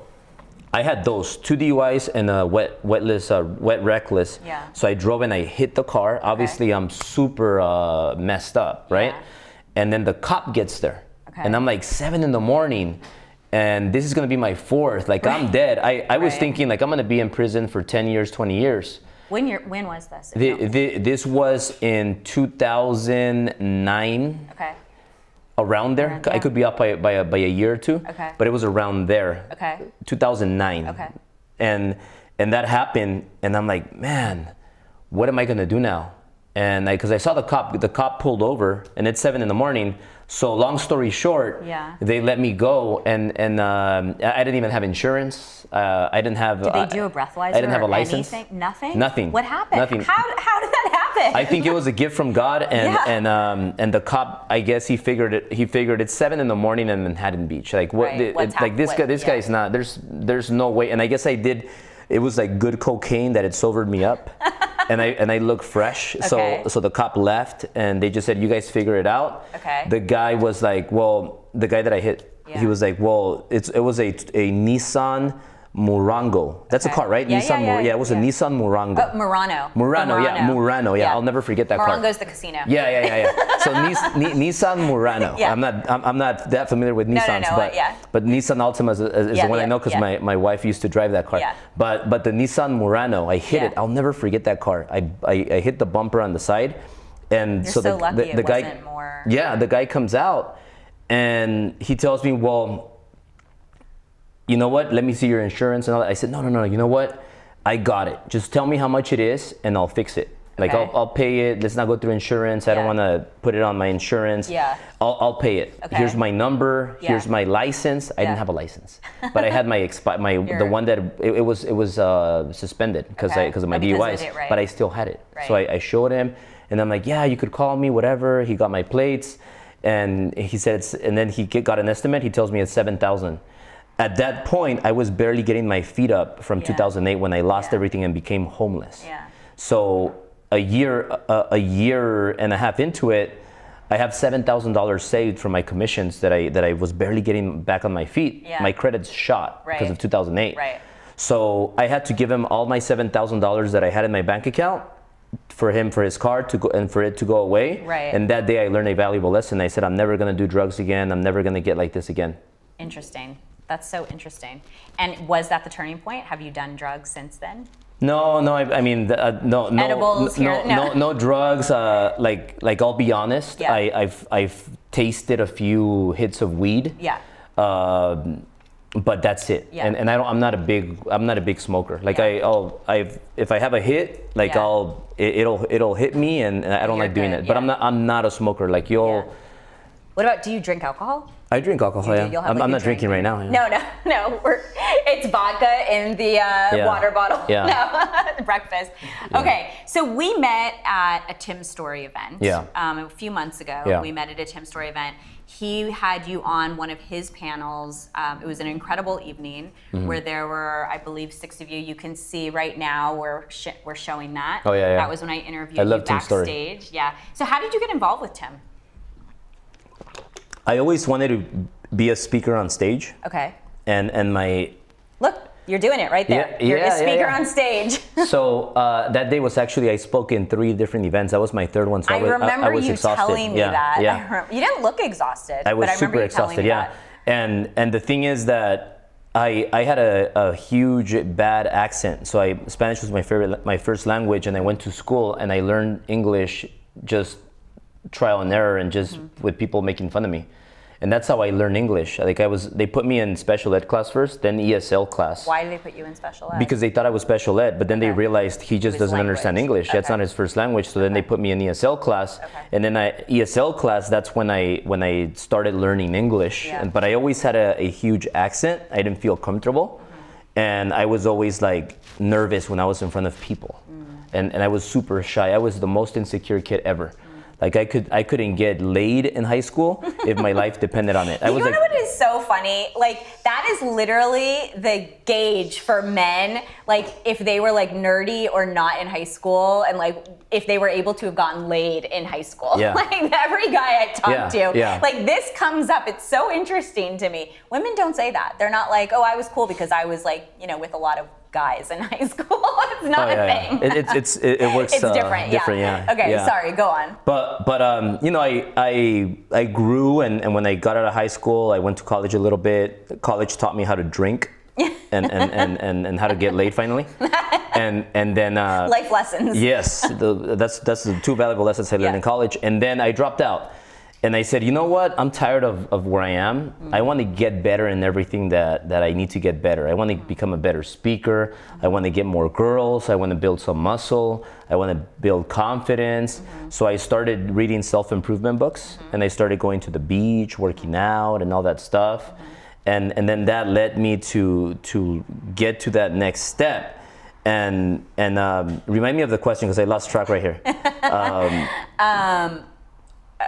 I had those 2 DUIs and a wet reckless. Yeah. So I drove and I hit the car. Obviously, I'm super messed up, right? Yeah. And then the cop gets there, Okay. and I'm like 7 a.m. And this is gonna be my 4th. Like I'm dead. I was thinking like I'm gonna be in prison for 10 years, 20 years. When was this? This was in 2009. Okay. Around there. I could be up by a year or 2. Okay. But it was around there. Okay. 2009. Okay. And that happened, and I'm like, man, what am I gonna do now? And because I saw the cop pulled over, and it's 7 a.m. So long story short, they let me go, and I didn't even have insurance. I didn't have. Did they do a breathalyzer? I didn't have a license. Anything? Nothing. Nothing. What happened? Nothing. How did that happen? I think it was a gift from God, and the cop, I guess he figured it's 7 a.m. in Manhattan Beach. Like what? This guy's not. There's no way. And I guess I did. It was like good cocaine that had sobered me up. And I look fresh, Okay. so the cop left, and they just said, "You guys figure it out." Okay. The guy was like, "Well," the guy that I hit, he was like, "Well, it was a Nissan Murano. That's a car, right? Yeah, Nissan. yeah, It was a Nissan Murano. Murano. Murano. Yeah, I'll never forget that car. Murango's the casino. Yeah. So Nissan Murano. Yeah. I'm not that familiar with Nissans, but Nissan Altima is the one I know because my wife used to drive that car. Yeah. But the Nissan Murano, I hit it. I'll never forget that car. I hit the bumper on the side, and You're so so lucky the it guy, wasn't more. yeah, the guy comes out, and he tells me, well, you know what? Let me see your insurance and all that. I said, no. You know what? I got it. Just tell me how much it is, and I'll fix it. Like I'll pay it. Let's not go through insurance. I don't want to put it on my insurance. Yeah. I'll pay it. Okay. Here's my number. Yeah. Here's my license. I didn't have a license, but I had my the one that it was suspended because of my DUIs. But I still had it. Right. So I showed him, and I'm like, yeah, you could call me, whatever. He got my plates, and he said, and then he got an estimate. He tells me it's $7,000. At that point, I was barely getting my feet up from 2008 when I lost everything and became homeless. Yeah. So a year and a half into it, I have $7,000 saved from my commissions that I was barely getting back on my feet. Yeah. My credit's shot because of 2008. Right. So I had to give him all my $7,000 that I had in my bank account for his car to go and for it to go away. Right. And that day I learned a valuable lesson. I said, I'm never gonna do drugs again. I'm never gonna get like this again. Interesting. That's so interesting. And was that the turning point? Have you done drugs since then? No. I mean, no. Edibles here? No drugs. Like I'll be honest. Yeah. I've tasted a few hits of weed. Yeah. But that's it. Yeah. And I'm not a big smoker. Like if I have a hit, like it'll hit me, and I don't like doing it. But I'm not a smoker. Like What about, do you drink alcohol? I drink alcohol. Yeah. I'm not drinking right now. Yeah. No. It's vodka in the water bottle. Yeah. No, breakfast. Yeah. Okay, so we met at a Tim Story event. Yeah. A few months ago. Yeah. We met at a Tim Story event. He had you on one of his panels. It was an incredible evening where there were, I believe, 6 of you. You can see right now we're showing that. Oh yeah. That was when I interviewed I you love Tim Story. backstage. Yeah. So how did you get involved with Tim? I always wanted to be a speaker on stage. Okay. And my Look, you're doing it right there. You're a speaker on stage. So that day was actually, I spoke in 3 different events. That was my 3rd one. So I remember was you exhausted. telling me that. Yeah. You didn't look exhausted. I was but super exhausted. Yeah. And the thing is that I had a huge bad accent. So Spanish was my first language, and I went to school and I learned English just trial and error and just with people making fun of me. And that's how I learned English. Like they put me in special ed class first, then ESL class. Why did they put you in special ed? Because they thought I was special ed, but then they realized he just doesn't understand English. That's not his first language. So then they put me in ESL class, and then ESL class. That's when I started learning English. Yeah. But I always had a huge accent. I didn't feel comfortable, and I was always like nervous when I was in front of people, and I was super shy. I was the most insecure kid ever. Like I couldn't get laid in high school if my life depended on it. I You was know like, what is so funny? Like, that is literally the gauge for men, like, if they were, like, nerdy or not in high school, and, like, if they were able to have gotten laid in high school. Yeah. Like, every guy I talk to, yeah. like, this comes up. It's so interesting to me. Women don't say that. They're not like, oh, I was cool because I was, like, you know, with a lot of guys in high school. It's not a thing. It works. It's different, yeah. Okay, yeah. sorry, go on. But you know, I grew, and when I got out of high school, I went to college a little bit. College taught me how to drink, and how to get laid finally, and then Life lessons. yes, that's the two valuable lessons I learned in college, and then I dropped out. And I said, you know what? I'm tired of where I am. I want to get better in everything that I need to get better. I want to become a better speaker. I want to get more girls. I want to build some muscle. I want to build confidence. So I started reading self-improvement books, and I started going to the beach, working out, and all that stuff. And then that led me to get to that next step. And remind me of the question, because I lost track right here.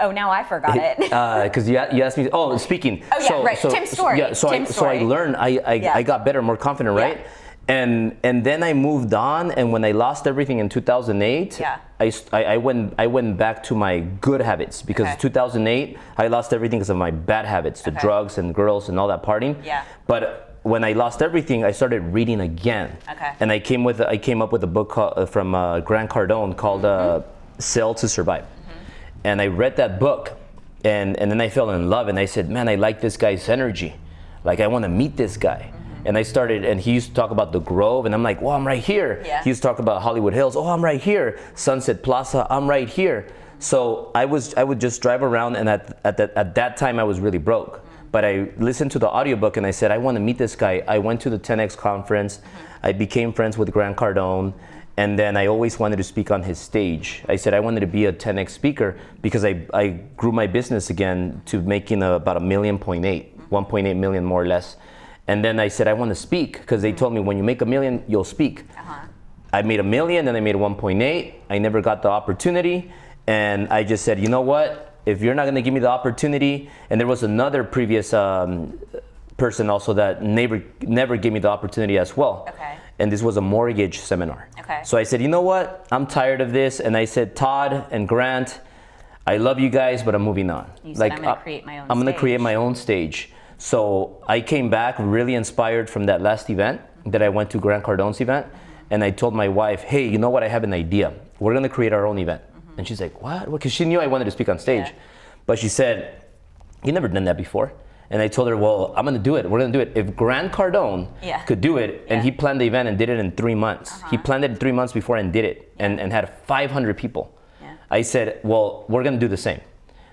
Oh, now I forgot it. Because you asked me. Oh, speaking. Oh yeah, right. Tim's story. Yeah. So Tim's I story. learned. I got better, more confident, right? Yeah. And then I moved on. And when I lost everything in 2008, Yeah. I went back to my good habits, because Okay. 2008 I lost everything because of my bad habits, the drugs and girls and all that partying. Yeah. But when I lost everything, I started reading again. Okay. And I came up with a book from Grant Cardone called "Sell to Survive." And I read that book, and then I fell in love, and I said, man, I like this guy's energy. Like, I want to meet this guy. And I started, and he used to talk about the Grove, and I'm like, well, I'm right here. Yeah. He used to talk about Hollywood Hills. Oh, I'm right here. Sunset Plaza, I'm right here. So I would just drive around, and at that time I was really broke. But I listened to the audiobook, and I said, I want to meet this guy. I went to the 10X conference. I became friends with Grant Cardone. And then I always wanted to speak on his stage. I said I wanted to be a 10X speaker, because I grew my business again to making about 1.8 million more or less. And then I said I want to speak, because they told me when you make $1 million, you'll speak. I made $1 million, then I made 1.8. I never got the opportunity. And I just said, you know what? If you're not going to give me the opportunity, and there was another previous person also that never gave me the opportunity as well. Okay. And this was a mortgage seminar. Okay. So I said, you know what? I'm tired of this. And I said, Todd and Grant, I love you guys, but I'm moving on. You said, I'm going to create my own I'm going to stage. create my own stage. So I came back really inspired from that last event that I went to, Grant Cardone's event. And I told my wife, hey, you know what? I have an idea. We're going to create our own event. And she's like, what? Because she knew I wanted to speak on stage. Yeah. But she said, you've never done that before. And I told her, well, I'm going to do it. We're going to do it. If Grant Cardone could do it, and he planned the event and did it in 3 months. He planned it in 3 months before and did it, and had 500 people. Yeah. I said, well, we're going to do the same.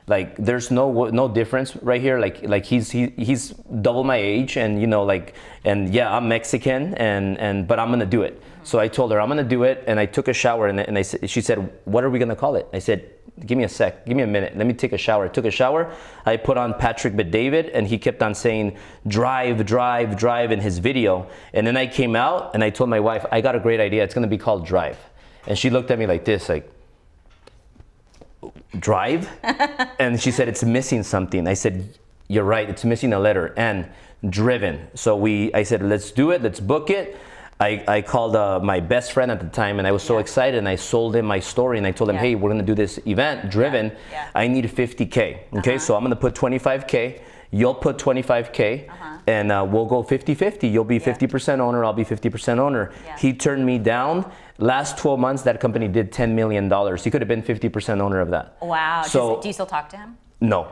Like, there's no difference right here. Like he's double my age, and you know, like, and yeah, I'm Mexican, but I'm going to do it. So I told her I'm going to do it, and I took a shower, and I said, she said, what are we going to call it? I said, give me a minute, let me take a shower. I took a shower, I put on Patrick Bet-David, and he kept on saying, drive, drive, drive in his video. And then I came out, and I told my wife, I got a great idea, it's going to be called Drive. And she looked at me like this, like, Drive? And she said, it's missing something. I said, you're right, it's missing a letter, and Driven. So I said, let's do it, let's book it. I called my best friend at the time, and I was so excited, and I sold him my story, and I told him, hey, we're gonna do this event, Driven. I need 50K, okay? So I'm gonna put 25K, you'll put 25K, and we'll go 50-50. You'll be 50% owner, I'll be 50% owner. He turned me down. Last 12 months, that company did $10 million. He could have been 50% owner of that. Wow. So, do you still talk to him? No.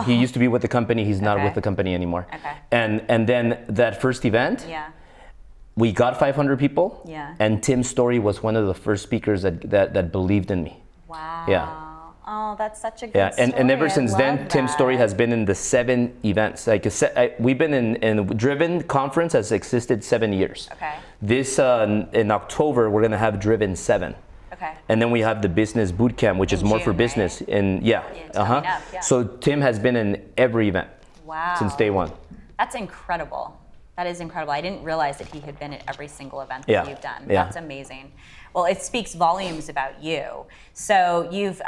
He used to be with the company. He's not with the company anymore. Okay. And then that first event, we got 500 people. Yeah. And Tim Story was one of the first speakers that believed in me. Wow. Yeah. Oh, that's such a good story. And ever since then, love Tim that. Story has been in the 7 events. Like we've been in Driven conference has existed 7 years. Okay. This in October we're gonna have Driven 7. Okay. And then we have the business boot camp, which is more for June, business. right? And it's coming up, yeah. So Tim has been in every event Wow. since day one. That's incredible. That is incredible. I didn't realize that he had been at every single event that you've done. Yeah. That's amazing. Well, it speaks volumes about you. So you've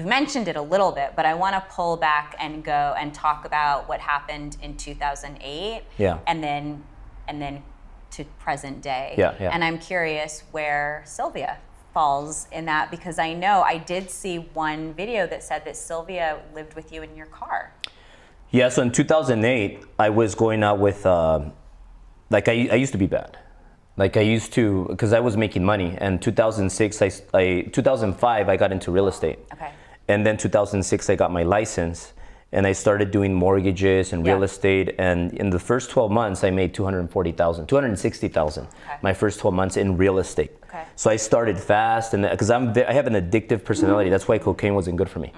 mentioned it a little bit, but I want to pull back and go and talk about what happened in 2008. Yeah. And then to present day. Yeah, yeah. And I'm curious where Sylvia falls in that, because I know I did see one video that said that Sylvia lived with you in your car. Yeah, so in 2008, I was going out with, like I used to be bad. Like I used to, because I was making money. And 2006, 2005, I got into real estate. Okay. And then 2006, I got my license. And I started doing mortgages and real estate. And in the first 12 months, I made $260,000. My first 12 months in real estate. Okay. So I started fast, and because I have an addictive personality. That's why cocaine wasn't good for me.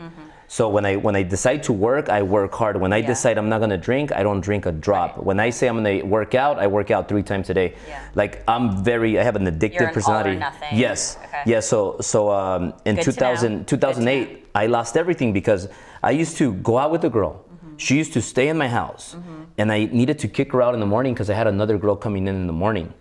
So when I decide to work, I work hard. When I decide I'm not gonna drink, I don't drink a drop. Right. When I say I'm gonna work out, I work out 3 times a day. Yeah. Like I have an addictive You're an personality. all or nothing. Yes. Okay. Yeah. So in Good to know. 2008, I lost everything because I used to go out with a girl. She used to stay in my house, and I needed to kick her out in the morning because I had another girl coming in the morning,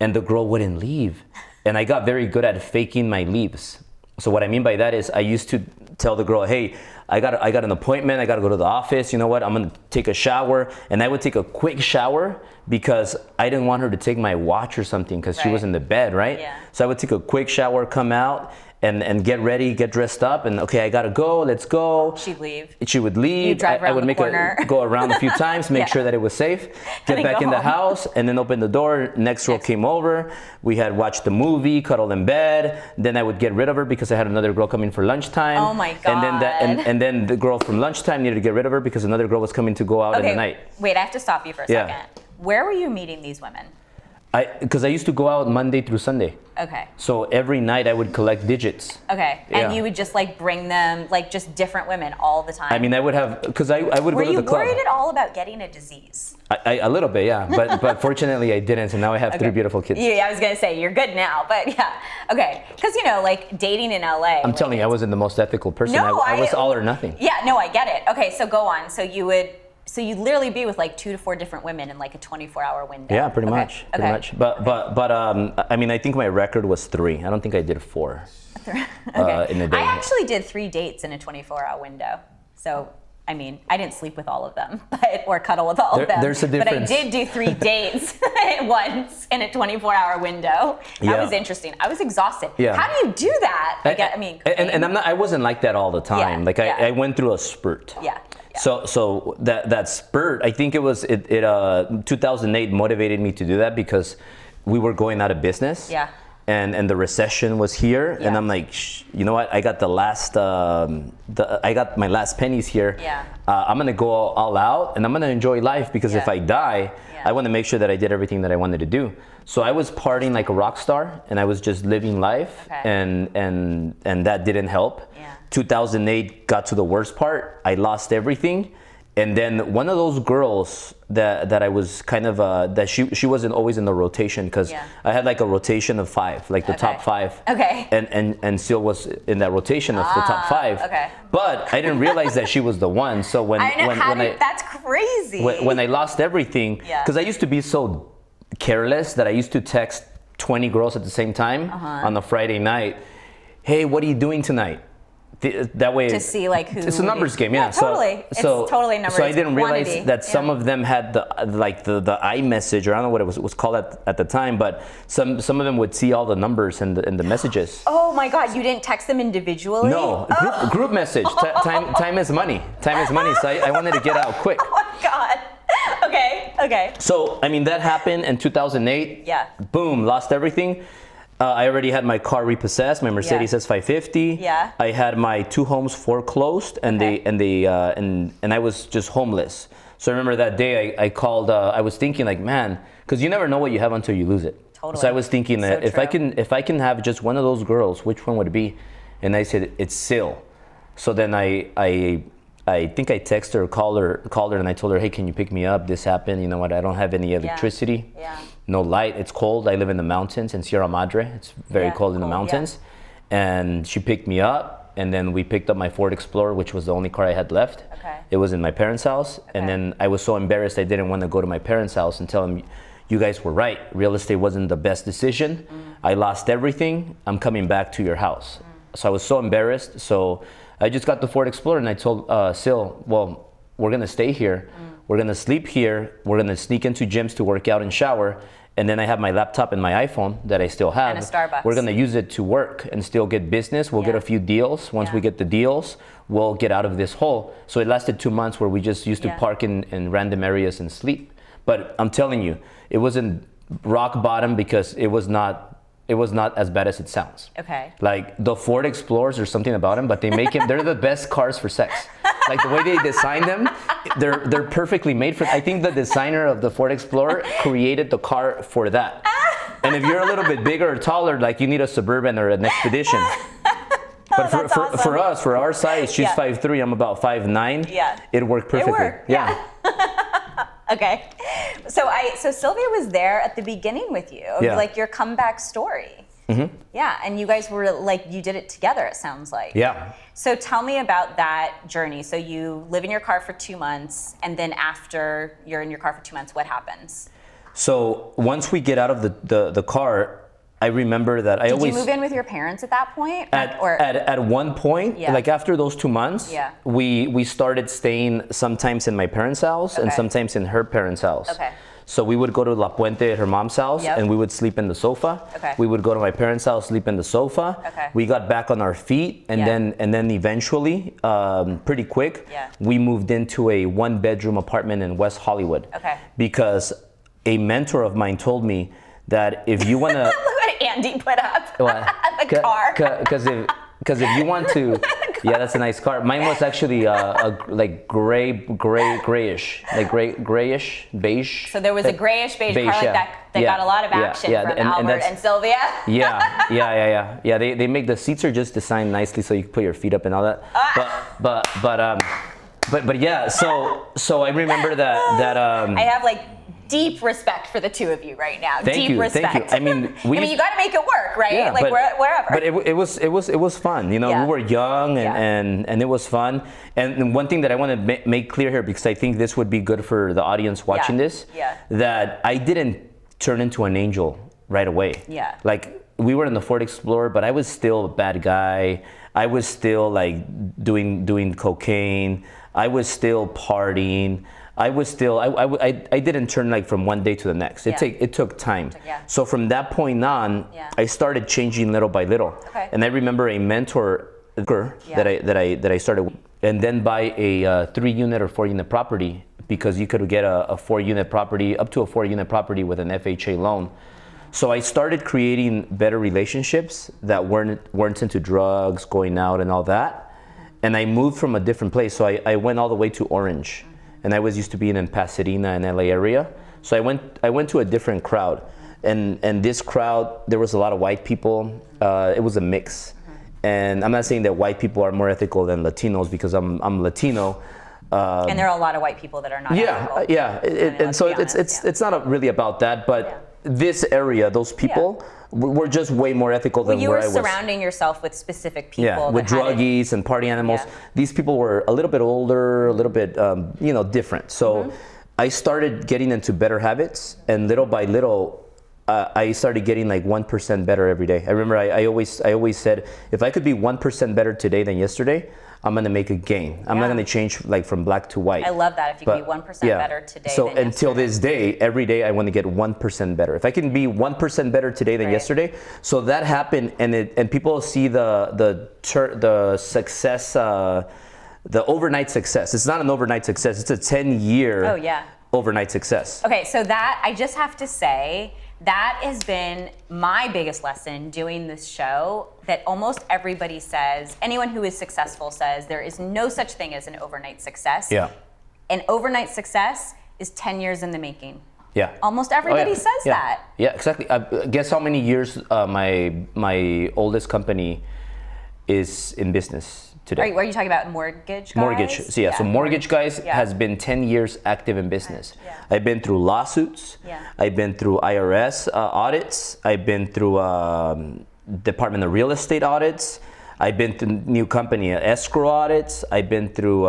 and the girl wouldn't leave. And I got very good at faking my leaves. So what I mean by that is I used to tell the girl, hey, I got an appointment, I got to go to the office, you know what, I'm going to take a shower. And I would take a quick shower because I didn't want her to take my watch or something because she was in the bed, right? Yeah. So I would take a quick shower, come out, and get ready, get dressed up, and okay, I gotta go, let's go. She'd leave. She would leave. You drive around I would the make corner. go around a few times, make sure that it was safe, get then back go in the home. house, and then open the door. Next girl came over. We had watched the movie, cuddled in bed. Then I would get rid of her because I had another girl coming for lunchtime. Oh my And then God. and then the girl from lunchtime needed to get rid of her because another girl was coming to go out in the night. Wait, I have to stop you for a Yeah. second. Where were you meeting these women? Because I used to go out Monday through Sunday. Okay. So every night I would collect digits. Okay. Yeah. And you would just like bring them, like just different women all the time? I mean, I would have, because I would were go to you the club. worried at all about getting a disease? A little bit, yeah. But fortunately I didn't, and now I have 3 beautiful kids. Yeah, I was gonna say you're good now, but yeah. Okay. Because like dating in LA. I'm telling you, I wasn't the most ethical person. No, I was all or nothing. Yeah, no, I get it. Okay, so go on. So you'd literally be with like 2 to 4 different women in like a 24-hour window. Yeah, pretty much. Pretty much. But I mean, I think my record was 3. I don't think I did 4 in a day. I actually did 3 dates in a 24-hour window. So, I mean, I didn't sleep with all of them, or cuddle with all of them. There's a difference. But I did do 3 dates at once in a 24-hour window. That was interesting. I was exhausted. Yeah. How do you do that? And I wasn't like that all the time. Yeah, I went through a spurt. Yeah. So that spurt, I think it 2008 motivated me to do that because we were going out of business. Yeah. And the recession was here, Yeah. and I'm like, you know what? I got I got my last pennies here. Yeah. I'm gonna go all out, and I'm gonna enjoy life because if Yeah. I die, Yeah. I want to make sure that I did everything that I wanted to do. So I was partying like a rock star, and I was just living life, Okay. and that didn't help. Yeah. 2008 got to the worst part. I lost everything. And then one of those girls that I was kind of that she wasn't always in the rotation because I had like a rotation of 5, like the top 5. Okay. And still was in that rotation of the top 5. Okay. But I didn't realize that she was the one. So that's crazy. when I lost everything, because I used to be so careless that I used to text 20 girls at the same time on a Friday night. Hey, what are you doing tonight? That way to see like who it's a numbers game. Yeah, totally. It's totally numbers. So I didn't realize quantity. that some of them had the iMessage, or I don't know what it was called at the time, but some of them would see all the numbers and the messages. Oh my God, you didn't text them individually? No, group message. Time is money. Time is money. So I wanted to get out quick. Oh my God. Okay. So I mean that happened in 2008. Yeah. Boom, lost everything. I already had my car repossessed, my Mercedes S550. Yeah. I had my 2 homes foreclosed, and I was just homeless. So I remember that day I called. I was thinking like, man, because you never know what you have until you lose it. Totally. So I was thinking that So if I can have just one of those girls, which one would it be? And I said it's Sil. So then I think I texted her, called her, and I told her, hey, can you pick me up? This happened. You know what? I don't have any electricity. Yeah. No light. It's cold. I live in the mountains in Sierra Madre. It's very cold in the mountains. And she picked me up. and then we picked up my Ford Explorer, which was the only car I had left. Okay. It was in my parents' house, and then I was so embarrassed I didn't want to go to my parents' house and tell them, you guys were right. Real estate wasn't the best decision. I lost everything. I'm coming back to your house. So I was so embarrassed. So I just got the Ford Explorer, and I told Sil, well, we're gonna stay here. We're gonna sleep here. We're gonna sneak into gyms to work out and shower. And then I have my laptop and my iPhone that I still have. And a Starbucks. We're gonna use it to work and still get business. We'll get a few deals. Once we get the deals, we'll get out of this hole. So it lasted 2 months where we just used to park in random areas and sleep. But I'm telling you, it wasn't rock bottom because it was not as bad as it sounds. Okay. Like the Ford Explorers or something about them, but they make it, they're the best cars for sex. Like the way they design them, they're perfectly made for, I think the designer of the Ford Explorer created the car for that. And if you're a little bit bigger or taller, like you need a Suburban or an Expedition. But for us, for our size, she's 5'3", I'm about 5'9". Yeah. It worked perfectly. It worked, yeah. Okay. So Sylvia was there at the beginning with you, like your comeback story. Yeah, and you guys were like, you did it together, it sounds like. Yeah. So tell me about that journey. So you live in your car for 2 months, and then after you're in your car for 2 months, what happens? So once we get out of the car, I remember that Did you move in with your parents at that point? At one point, like after those 2 months, we started staying sometimes in my parents' house and sometimes in her parents' house. Okay. So we would go to La Puente at her mom's house and we would sleep in the sofa. Okay. We would go to my parents' house, sleep in the sofa. Okay. We got back on our feet and then eventually, pretty quick, we moved into a 1-bedroom apartment in West Hollywood. Okay. Because a mentor of mine told me that if you want to... Look what Andy put up. What? The car. Because if you want to, yeah, that's a nice car. Mine was actually like grayish, like grayish, beige. So there was a grayish beige car like that got a lot of action from Albert and Sylvia. Yeah. They make the seats are just designed nicely so you can put your feet up and all that. But yeah. So I remember that. I have like deep respect for the two of you right now. Thank you. I mean, you got to make it work, right? Yeah, like wherever. But it was fun. You know, we were young and it was fun. And one thing that I want to make clear here, because I think this would be good for the audience watching this, that I didn't turn into an angel right away. Yeah. Like we were in the Ford Explorer, but I was still a bad guy. I was still like doing cocaine. I was still partying. I was still, I didn't turn like from one day to the next. It took time. So from that point on, I started changing little by little. Okay. And I remember a mentor that I started, and then buy a 3-unit or 4-unit property, because you could get a 4-unit property, up to a 4-unit property with an FHA loan. So I started creating better relationships that weren't into drugs, going out and all that. And I moved from a different place. So I went all the way to Orange. And I was used to being in Pasadena and LA area. So I went to a different crowd. And this crowd, there was a lot of white people. It was a mix. And I'm not saying that white people are more ethical than Latinos, because I'm Latino. And there are a lot of white people that are not ethical. And so it's not really about that, but this area, those people were just way more ethical than where I was. You were surrounding yourself with specific people. Yeah, with druggies and party animals. These people were a little bit older, a little bit, different. So I started getting into better habits, and little by little, I started getting like 1% better every day. I remember I always said, if I could be 1% better today than yesterday, I'm gonna make a gain. I'm not gonna change like from black to white. I love that. If you can be 1% better today so than until yesterday. this day, every day I want to get 1% better. If I can be 1% better today than yesterday, so that happened, and people see the success, the overnight success. It's not an overnight success. It's a 10-year overnight success. Okay, so that I just have to say, that has been my biggest lesson doing this show, that almost everybody says, anyone who is successful says, there is no such thing as an overnight success. Yeah. An overnight success is 10 years in the making. Yeah. Almost everybody says that. Yeah, exactly. Guess how many years my oldest company is in business today? Are you talking about Mortgage Guys? Mortgage. So Mortgage Guys has been 10 years active in business. I've been through lawsuits. I've been through IRS audits. I've been through Department of Real Estate audits. I've been through new company escrow audits. I've been through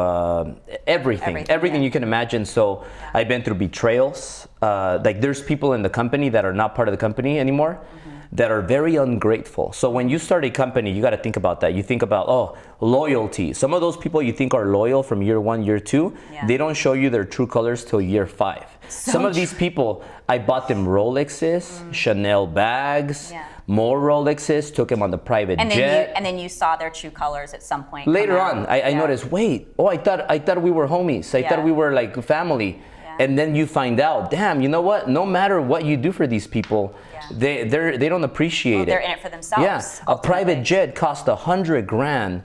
everything you can imagine. So I've been through betrayals. Like there's people in the company that are not part of the company anymore that are very ungrateful. So when you start a company, you got to think about that. You think about, loyalty. Some of those people you think are loyal from year 1, year 2, they don't show you their true colors till year 5. Some of these people, I bought them Rolexes, Chanel bags, more Rolexes, took them on the private jet. And then you saw their true colors at some point. Later on, I noticed, wait, I thought we were homies. I thought we were like family. And then you find out, damn, you know what? No matter what you do for these people, they don't appreciate it. They're in it for themselves. Yeah, a private jet costs $100,000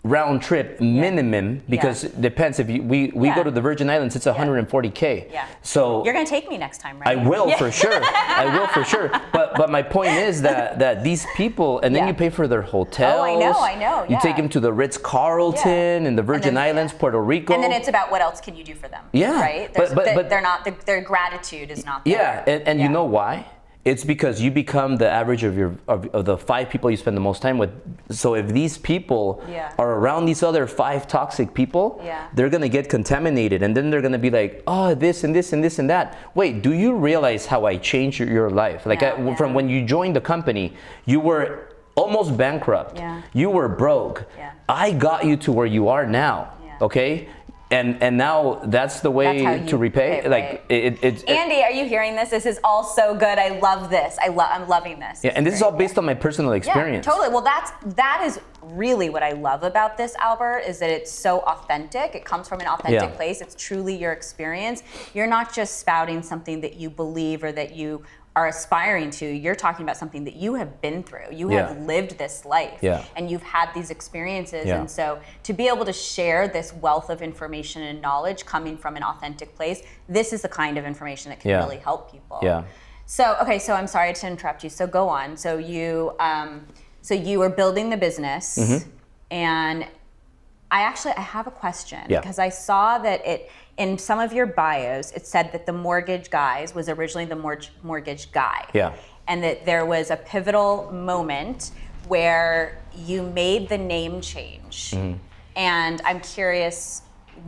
round trip minimum because it depends. If we go to the Virgin Islands, it's $140K. Yeah. So you're gonna take me next time, right? I will for sure. I will for sure. But my point is that these people, and then you pay for their hotels. Oh, I know. You take them to the Ritz-Carlton in the Virgin Islands, Puerto Rico. And then it's about what else can you do for them? Yeah. Right. But they're not. Their gratitude is not there. Yeah, and you know why? It's because you become the average of the 5 people you spend the most time with. So if these people are around these other 5 toxic people, they're gonna get contaminated, and then they're gonna be like, oh, this and this and this and that. Wait, do you realize how I changed your life? Like from when you joined the company, you were almost bankrupt. You were broke. I got you to where you are now. Okay. And now that's the way to repay. Like it's Andy, are you hearing this? This is all so good. I love this. I'm loving this. Yeah, and this is all based on my personal experience. Yeah, totally. Well, that is really what I love about this, Albert, is that it's so authentic. It comes from an authentic place. It's truly your experience. You're not just spouting something that you believe or that you are aspiring to. You're talking about something that you have been through. You have lived this life, and you've had these experiences. And so to be able to share this wealth of information and knowledge coming from an authentic place, this is the kind of information that can really help people. So, okay, so I'm sorry to interrupt you. So go on. So you were building the business, and I have a question because I saw that in some of your bios, it said that the Mortgage Guys was originally the Mortgage Guy. And that there was a pivotal moment where you made the name change. And I'm curious,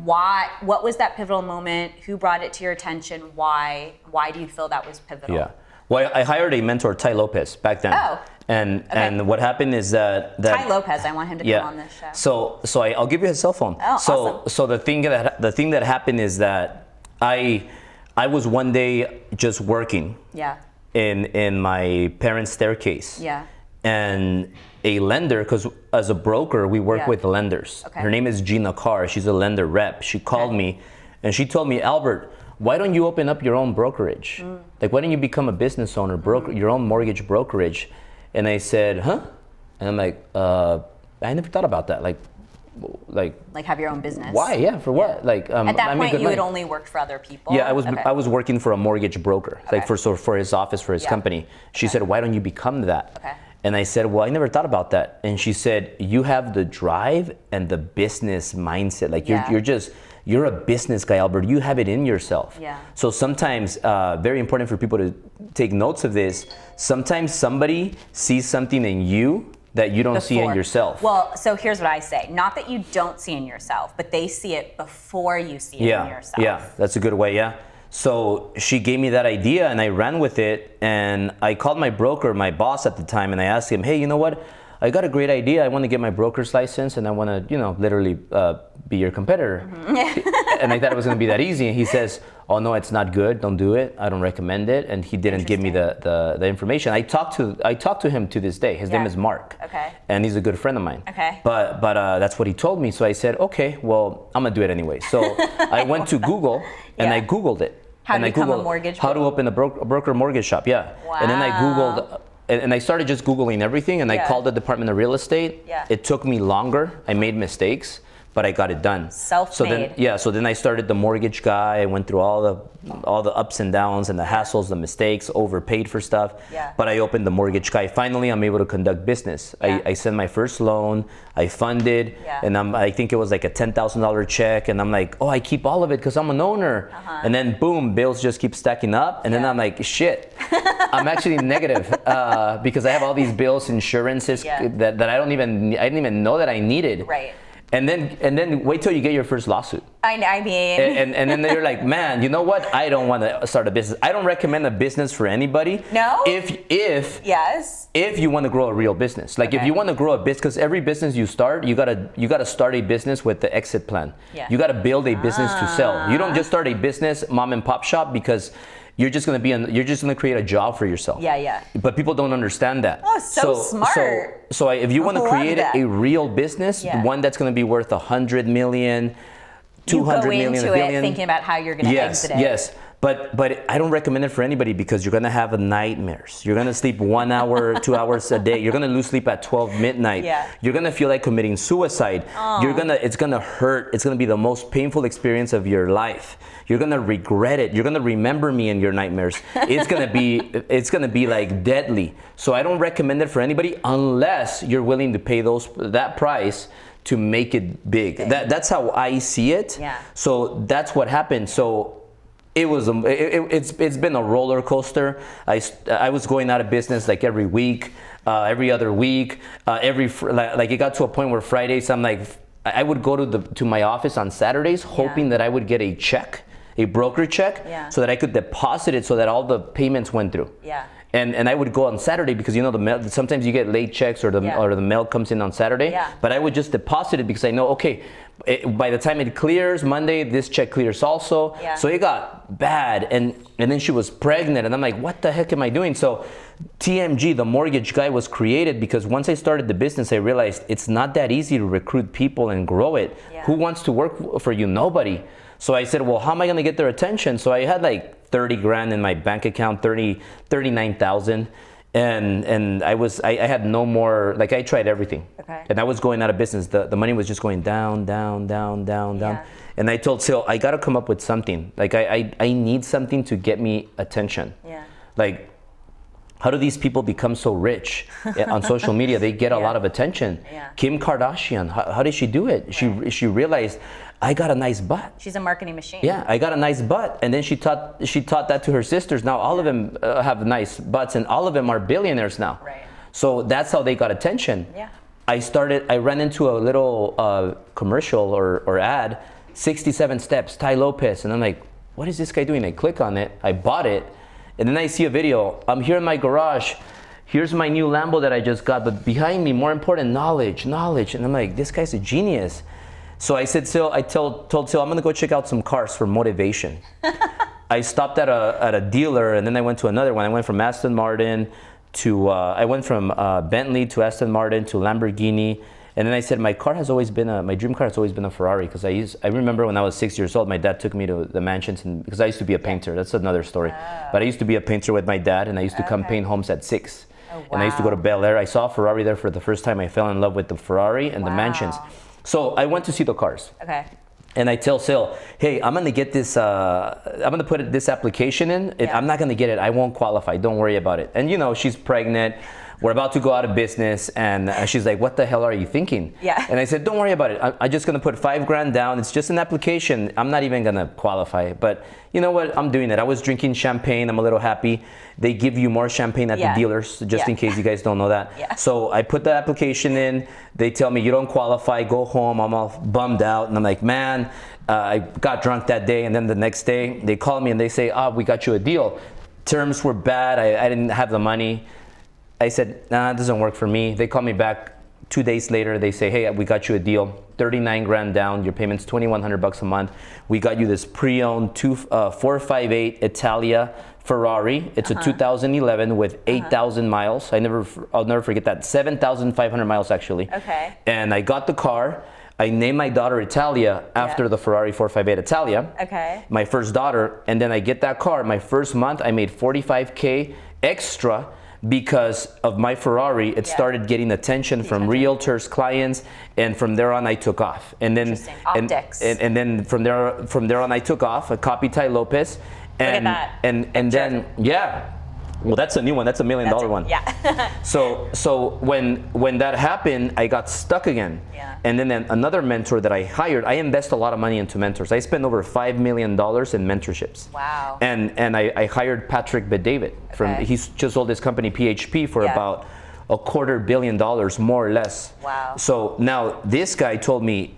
what was that pivotal moment? Who brought it to your attention? Why do you feel that was pivotal? Well, I hired a mentor, Ty Lopez, back then. And what happened is that Ty Lopez, I want him to come on this show. So I'll give you his cell phone. Oh, awesome. So the thing that happened is that I was one day just working. In my parents' staircase. And a lender, because as a broker, we work with lenders. Her name is Gina Carr. She's a lender rep. She called me and she told me, Albert, why don't you open up your own brokerage? Like, why don't you become a business owner, your own mortgage brokerage? And I said, huh? And I'm like, I never thought about that. Like have your own business. Why? Yeah, for what? Like at that point, you had only worked for other people. Yeah, I was working for a mortgage broker, like for his office, for his company. She said, why don't you become that? And I said, well, I never thought about that. And she said, you have the drive and the business mindset. Like you're a business guy, Albert. You have it in yourself. So sometimes, very important for people to take notes of this. Sometimes somebody sees something in you that you don't see in yourself. Well, so here's what I say. Not that you don't see in yourself, but they see it before you see it in yourself. Yeah, that's a good way, So she gave me that idea and I ran with it, and I called my broker, my boss at the time, and I asked him, hey, you know what? I got a great idea. I want to get my broker's license and I want to, literally be your competitor. And I thought it was going to be that easy. And he says, oh no, it's not good. Don't do it. I don't recommend it. And he didn't give me the information. I talked to him to this day. His name is Mark. And he's a good friend of mine. But that's what he told me. So I said, okay, well, I'm going to do it anyway. So I went to Google and I Googled it. How to become a mortgage broker. How to open a broker mortgage shop, Wow. And then I Googled, and I started just Googling everything, and I called the Department of Real Estate. It took me longer. I made mistakes. but I got it done. Self-made. So then I started the mortgage guy. I went through all the ups and downs and the hassles, the mistakes, overpaid for stuff. Yeah. But I opened the mortgage guy. Finally, I'm able to conduct business. Yeah. I sent my first loan. I funded, Yeah. and I think it was like a $10,000 check. And I'm like, oh, I keep all of it because I'm an owner. And then boom, bills just keep stacking up. And then I'm like, shit, I'm actually negative because I have all these bills, insurances that I didn't even know that I needed. Right. And then wait till you get your first lawsuit. I mean. And then you're like, man, you know what? I don't want to start a business. I don't recommend a business for anybody. No? If you want to grow a real business. Like if you want to grow a business, because every business you start, you gotta start a business with the exit plan. Yeah. You gotta build a business to sell. You don't just start a business mom and pop shop because you're just gonna create a job for yourself. Yeah. But people don't understand that. Oh, so smart. So if you want to Love create that. a real business, one that's gonna be worth 100 million, 200 million, you go a into billion. it thinking about how you're going to exit it. Yes. But I don't recommend it for anybody because you're gonna have nightmares. You're gonna sleep 1 hour, 2 hours a day. You're gonna lose sleep at 12 midnight. Yeah. You're gonna feel like committing suicide. It's gonna hurt. It's gonna be the most painful experience of your life. You're gonna regret it. You're gonna remember me in your nightmares. It's gonna be like deadly. So I don't recommend it for anybody unless you're willing to pay that price to make it big. That's how I see it. Yeah. So that's what happened. So it's been a roller coaster. I was going out of business like every week, every other week, like it got to a point where Fridays I'm like, I would go to my office on Saturdays hoping that I would get a check, a broker check, so that I could deposit it so that all the payments went through. Yeah. And I would go on Saturday because the mail, sometimes you get late checks or the mail comes in on Saturday. Yeah. But I would just deposit it because I know, okay, by the time it clears Monday, this check clears also. Yeah. So it got bad, and then she was pregnant, and I'm like, what the heck am I doing? So TMG, the mortgage guy, was created because once I started the business, I realized it's not that easy to recruit people and grow it. Yeah. Who wants to work for you? Nobody. So I said, well, how am I going to get their attention? So I had like 30 grand in my bank account, 39,000. And I had no more, like I tried everything. Okay. And I was going out of business. The money was just going down. Yeah. And I told Sil, I got to come up with something. Like I need something to get me attention. Yeah. Like, how do these people become so rich on social media? They get a lot of attention. Yeah. Kim Kardashian, how did she do it? She realized, I got a nice butt. She's a marketing machine. Yeah, I got a nice butt, and then she taught that to her sisters. Now all of them have nice butts, and all of them are billionaires now. Right. So that's how they got attention. Yeah. I ran into a little commercial or ad, 67 steps, Tai Lopez, and I'm like, what is this guy doing? I click on it, I bought it, and then I see a video. I'm here in my garage. Here's my new Lambo that I just got, but behind me, more important, knowledge. And I'm like, this guy's a genius. So I said, told Sil, I'm gonna go check out some cars for motivation. I stopped at a dealer, and then I went to another one. I went from Aston Martin to, Bentley to Aston Martin to Lamborghini. And then I said, my dream car has always been a Ferrari, because I remember when I was 6 years old, my dad took me to the mansions, because I used to be a painter. That's another story. But I used to be a painter with my dad, and I used to come paint homes at 6. Oh, wow. And I used to go to Bel Air. I saw a Ferrari there for the first time. I fell in love with the Ferrari and the mansions. So I went to see the cars. Okay. And I tell Sil, hey, I'm gonna get this, I'm gonna put this application in. I'm not gonna get it, I won't qualify, don't worry about it. And she's pregnant, we're about to go out of business, and she's like, what the hell are you thinking? Yeah. And I said, don't worry about it, I'm just gonna put $5 grand down, it's just an application, I'm not even gonna qualify. But you know what, I'm doing it. I was drinking champagne, I'm a little happy. They give you more champagne at the dealers, just in case you guys don't know that. Yeah. So I put the application in, they tell me you don't qualify, go home. I'm all bummed out, and I'm like, man, I got drunk that day, and then the next day they call me and they say, we got you a deal. Terms were bad, I didn't have the money. I said, nah, it doesn't work for me. They call me back 2 days later, they say, hey, we got you a deal, 39 grand down, your payment's $2,100 a month. We got you this pre-owned 458 Italia Ferrari. It's a 2011 with 8,000 miles. I'll never forget that. 7,500 miles actually. Okay. And I got the car. I named my daughter Italia after the Ferrari 458 Italia. Okay. My first daughter, and then I get that car. My first month, I made $45K extra because of my Ferrari. It started getting attention from realtors, clients, and from there on I took off. And then Optics. and then from there on I took off. I copied Tai Lopez, and Look at that. and then well, that's a new one. That's $1 million one. Yeah. So when that happened, I got stuck again. Yeah. And then another mentor that I hired, I invest a lot of money into mentors. I spend over $5 million in mentorships. Wow. And I hired Patrick Bet-David he's just sold his company PHP for about $250 million, more or less. Wow. So now this guy told me,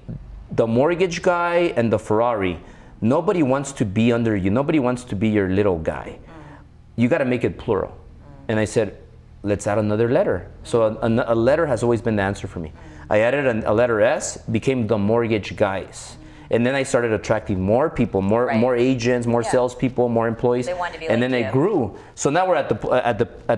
the mortgage guy and the Ferrari, nobody wants to be under you. Nobody wants to be your little guy. You got to make it plural. And I said, let's add another letter. So a letter has always been the answer for me. I added a letter S, became the mortgage guys. And then I started attracting more people, more agents, more salespeople, more employees. They wanted to be and like then you. it grew. So now we're at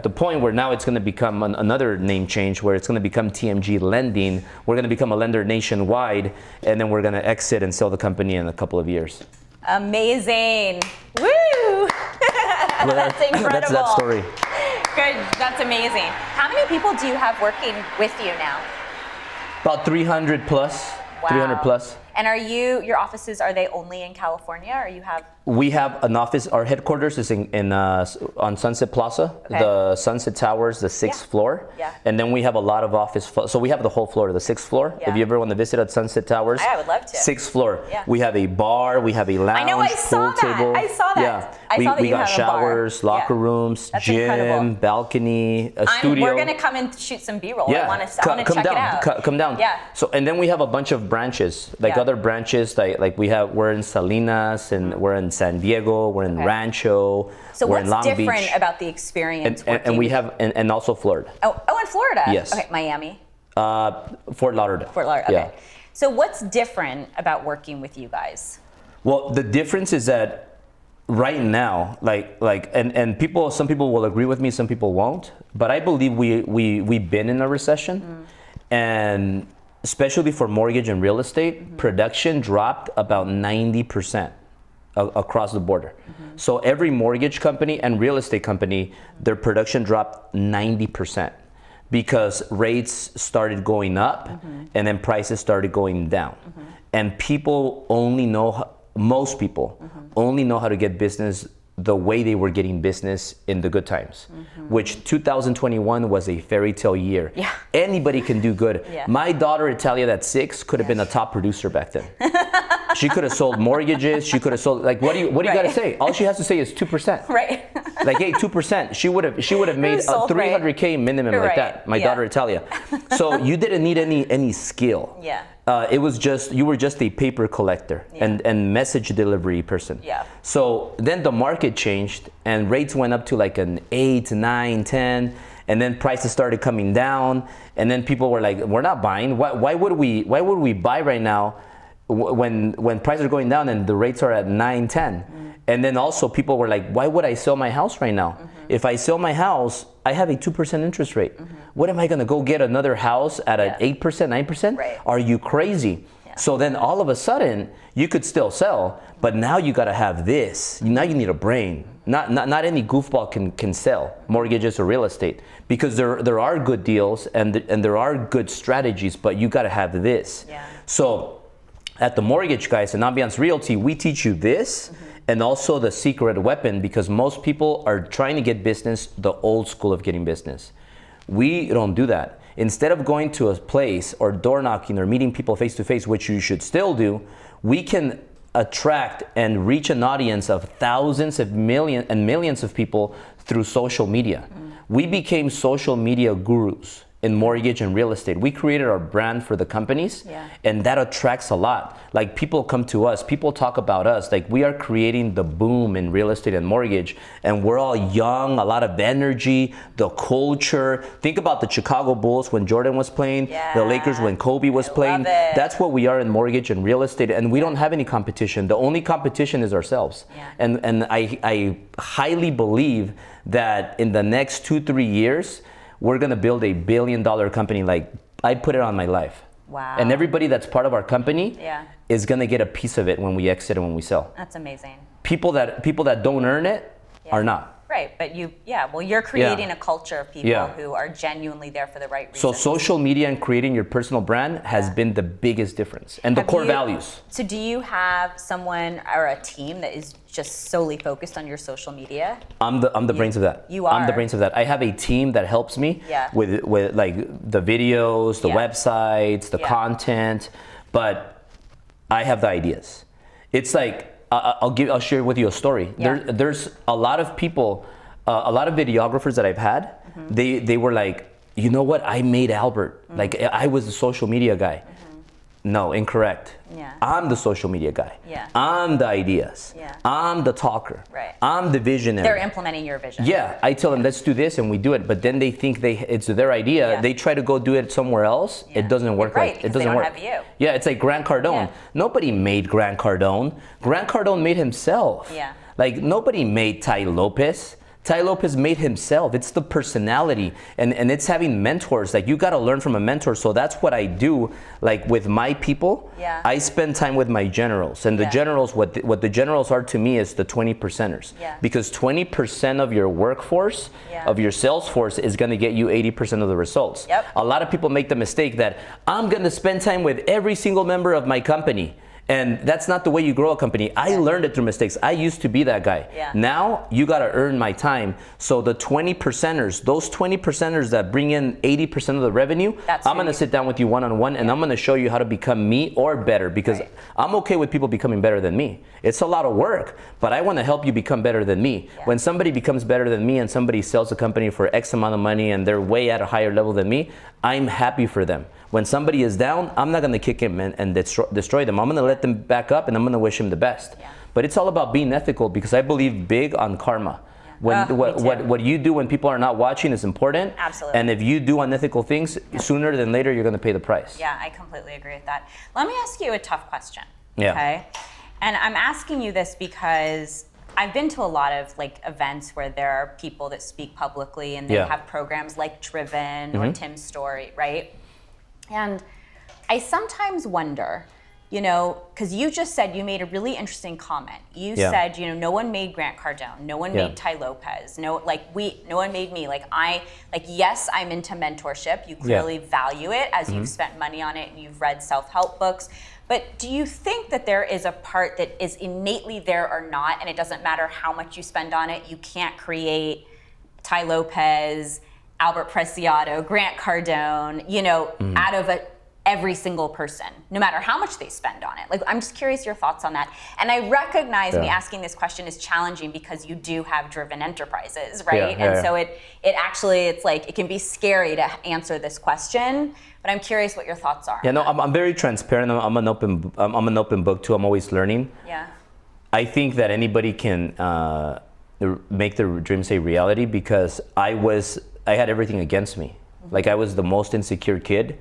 the point where now it's going to become another name change, where it's going to become TMG Lending. We're going to become a lender nationwide, and then we're going to exit and sell the company in a couple of years. Amazing. Woo! That's incredible. That's that story. Good. That's amazing. How many people do you have working with you now? About 300 plus. Wow. 300 plus. And your offices, are they only in California, or you have? We have an office. Our headquarters is on Sunset Plaza, the Sunset Towers, the 6th floor. Yeah. And then we have a lot of office. So we have the whole floor, the 6th floor. Yeah. If you ever want to visit at Sunset Towers, I would love to. 6th floor. Yeah. We have a bar. We have a lounge. I know. I saw pool that. table. I saw that. Yeah. I saw that we you got have a bar. showers, locker rooms, That's gym, incredible. balcony, a studio. We're gonna come and shoot some B-roll. Yeah, I want to come check down. it out. Come down. Yeah. So and then we have a bunch of branches, like other branches, like we're in Salinas and we're in San Diego, we're in Rancho, So we're in what's Long different Beach, about the experience? and we have and also Florida, in Florida. Yes. Okay, Miami. Fort Lauderdale. Fort Lauderdale. Okay. Yeah. So what's different about working with you guys? Well, the difference is that right now, and some people will agree with me, some people won't, but I believe we've been in a recession, and especially for mortgage and real estate, production dropped about 90% across the border. So every mortgage company and real estate company, their production dropped 90% because rates started going up and then prices started going down. And people most people only know how to get business the way they were getting business in the good times, which 2021 was a fairy tale year. Yeah. Anybody can do good. Yeah. My daughter, Italia, that's 6, could have been a top producer back then. She could have sold mortgages. She could have sold, like, what do you got to say? All she has to say is 2%. Right. Like, hey, 2%. She would have made a sold, $300K minimum like that. My daughter, Italia. So you didn't need any skill. Yeah. It was just, you were just a paper collector and message delivery person. Yeah. So then the market changed and rates went up to like an 8, 9, 10, and then prices started coming down, and then people were like, we're not buying. Why would we buy right now when prices are going down and the rates are at 9, 10? And then also people were like, why would I sell my house right now? If I sell my house, I have a 2% interest rate. What am I gonna go get another house at an 8%, 9%? Right. Are you crazy? Yeah. So then all of a sudden, you could still sell, but now you gotta have this. Now you need a brain. Not any goofball can sell mortgages or real estate, because there are good deals and there are good strategies, but you gotta have this. Yeah. So at the Mortgage Guys and Ambiance Realty, we teach you this. And also the secret weapon, because most people are trying to get business the old school of getting business. We don't do that. Instead of going to a place or door knocking or meeting people face to face, which you should still do, we can attract and reach an audience of thousands of millions of people through social media. We became social media gurus in mortgage and real estate. We created our brand for the companies, and that attracts a lot. Like, people come to us, people talk about us, like we are creating the boom in real estate and mortgage, and we're all young, a lot of energy, the culture. Think about the Chicago Bulls when Jordan was playing, the Lakers when Kobe was playing. That's what we are in mortgage and real estate, and we don't have any competition. The only competition is ourselves. And I highly believe that in the next 2-3 years, we're gonna build $1 billion company. Like, I put it on my life. Wow. And everybody that's part of our company is gonna get a piece of it when we exit and when we sell. That's amazing. People that don't earn it are not. Right, but you're creating a culture of people Yeah. who are genuinely there for the right reasons. So social media and creating your personal brand has been the biggest difference, and the core values. So do you have someone or a team that is just solely focused on your social media? I'm the brains of that. You are. I'm the brains of that. I have a team that helps me Yeah. with like the videos, the Yeah. websites, the Yeah. content, but I have the ideas. It's like I'll share with you a story. Yeah. There's a lot of people, a lot of videographers that I've had. Mm-hmm. They were like, you know what? I made Albert. Like I was the social media guy. No, incorrect. Yeah. I'm the social media guy. Yeah. I'm the ideas. Yeah. I'm the talker. Right. I'm the visionary. They're implementing your vision. Yeah, I tell them let's do this and we do it, but then they think it's their idea. Yeah. They try to go do it somewhere else. Yeah. It doesn't work. Right, It because doesn't they don't work. have you. Yeah, it's like Grant Cardone. Yeah. Nobody made Grant Cardone. Grant Cardone made himself. Yeah. Like nobody made Tai Lopez. Tai Lopez made himself. It's the personality, and it's having mentors. Like you got to learn from a mentor. So that's what I do. Like with my people, Yeah. I spend time with my generals, and the Yeah. generals. What the generals are to me is the 20%ers. Yeah. Because 20% of your workforce, Yeah. of your sales force, is going to get you 80% of the results. Yep. A lot of people make the mistake that I'm going to spend time with every single member of my company. And that's not the way you grow a company. I learned it through mistakes. I used to be that guy. Yeah. Now you got to earn my time. So the 20%ers, those 20%ers that bring in 80% of the revenue, That's I'm who going to you- sit down with you one-on-one and I'm going to show you how to become me or better, because Right. I'm okay with people becoming better than me. It's a lot of work, but I want to help you become better than me. Yeah. When somebody becomes better than me and somebody sells a company for X amount of money and they're way at a higher level than me, I'm happy for them. When somebody is down, I'm not going to kick him and destroy them. I'm going to let them back up and I'm going to wish him the best. Yeah. But it's all about being ethical, because I believe big on karma. When Me too. what you do when people are not watching is important. Absolutely. And if you do unethical things, sooner than later you're going to pay the price. Yeah, I completely agree with that. Let me ask you a tough question. Yeah. Okay. And I'm asking you this because I've been to a lot of like events where there are people that speak publicly and they Yeah. have programs like Driven or Tim's Story, right? And I sometimes wonder, because you just said, you made a really interesting comment. You Yeah. said, no one made Grant Cardone, no one Yeah. made Tai Lopez, no one made me. Yes, I'm into mentorship. You clearly value it as you've spent money on it and you've read self-help books. But do you think that there is a part that is innately there or not, and it doesn't matter how much you spend on it, you can't create Tai Lopez, Albert Preciado, Grant Cardone, out of every single person, no matter how much they spend on it? I'm just curious your thoughts on that. And I recognize me asking this question is challenging because you do have driven enterprises, right? So it actually, it's like, it can be scary to answer this question, but I'm curious what your thoughts are. Yeah, no, I'm very transparent. I'm an open book too. I'm always learning. Yeah. I think that anybody can make their dreams a reality, because I had everything against me. Like I was the most insecure kid,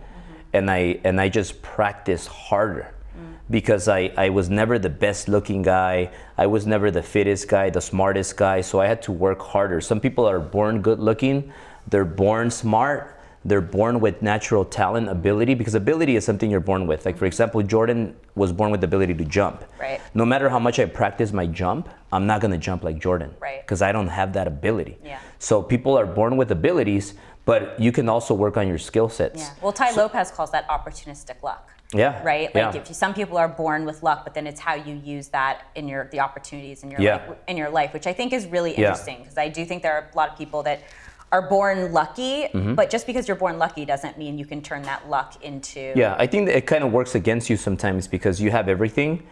and I just practiced harder, because I was never the best looking guy. I was never the fittest guy, the smartest guy. So I had to work harder. Some people are born good looking, they're born smart, they're born with natural talent, ability, because ability is something you're born with. Like for example, Jordan was born with the ability to jump. Right. No matter how much I practice my jump, I'm not gonna jump like Jordan. Right. Because I don't have that ability. Yeah. So people are born with abilities, but you can also work on your skill sets. Yeah. Well, Tai Lopez calls that opportunistic luck. Yeah. Right? Yeah. Some people are born with luck, but then it's how you use that in the opportunities in your Yeah. life, which I think is really interesting, because I do think there are a lot of people that are born lucky, but just because you're born lucky doesn't mean you can turn that luck into. Yeah, I think that it kind of works against you sometimes, because you have everything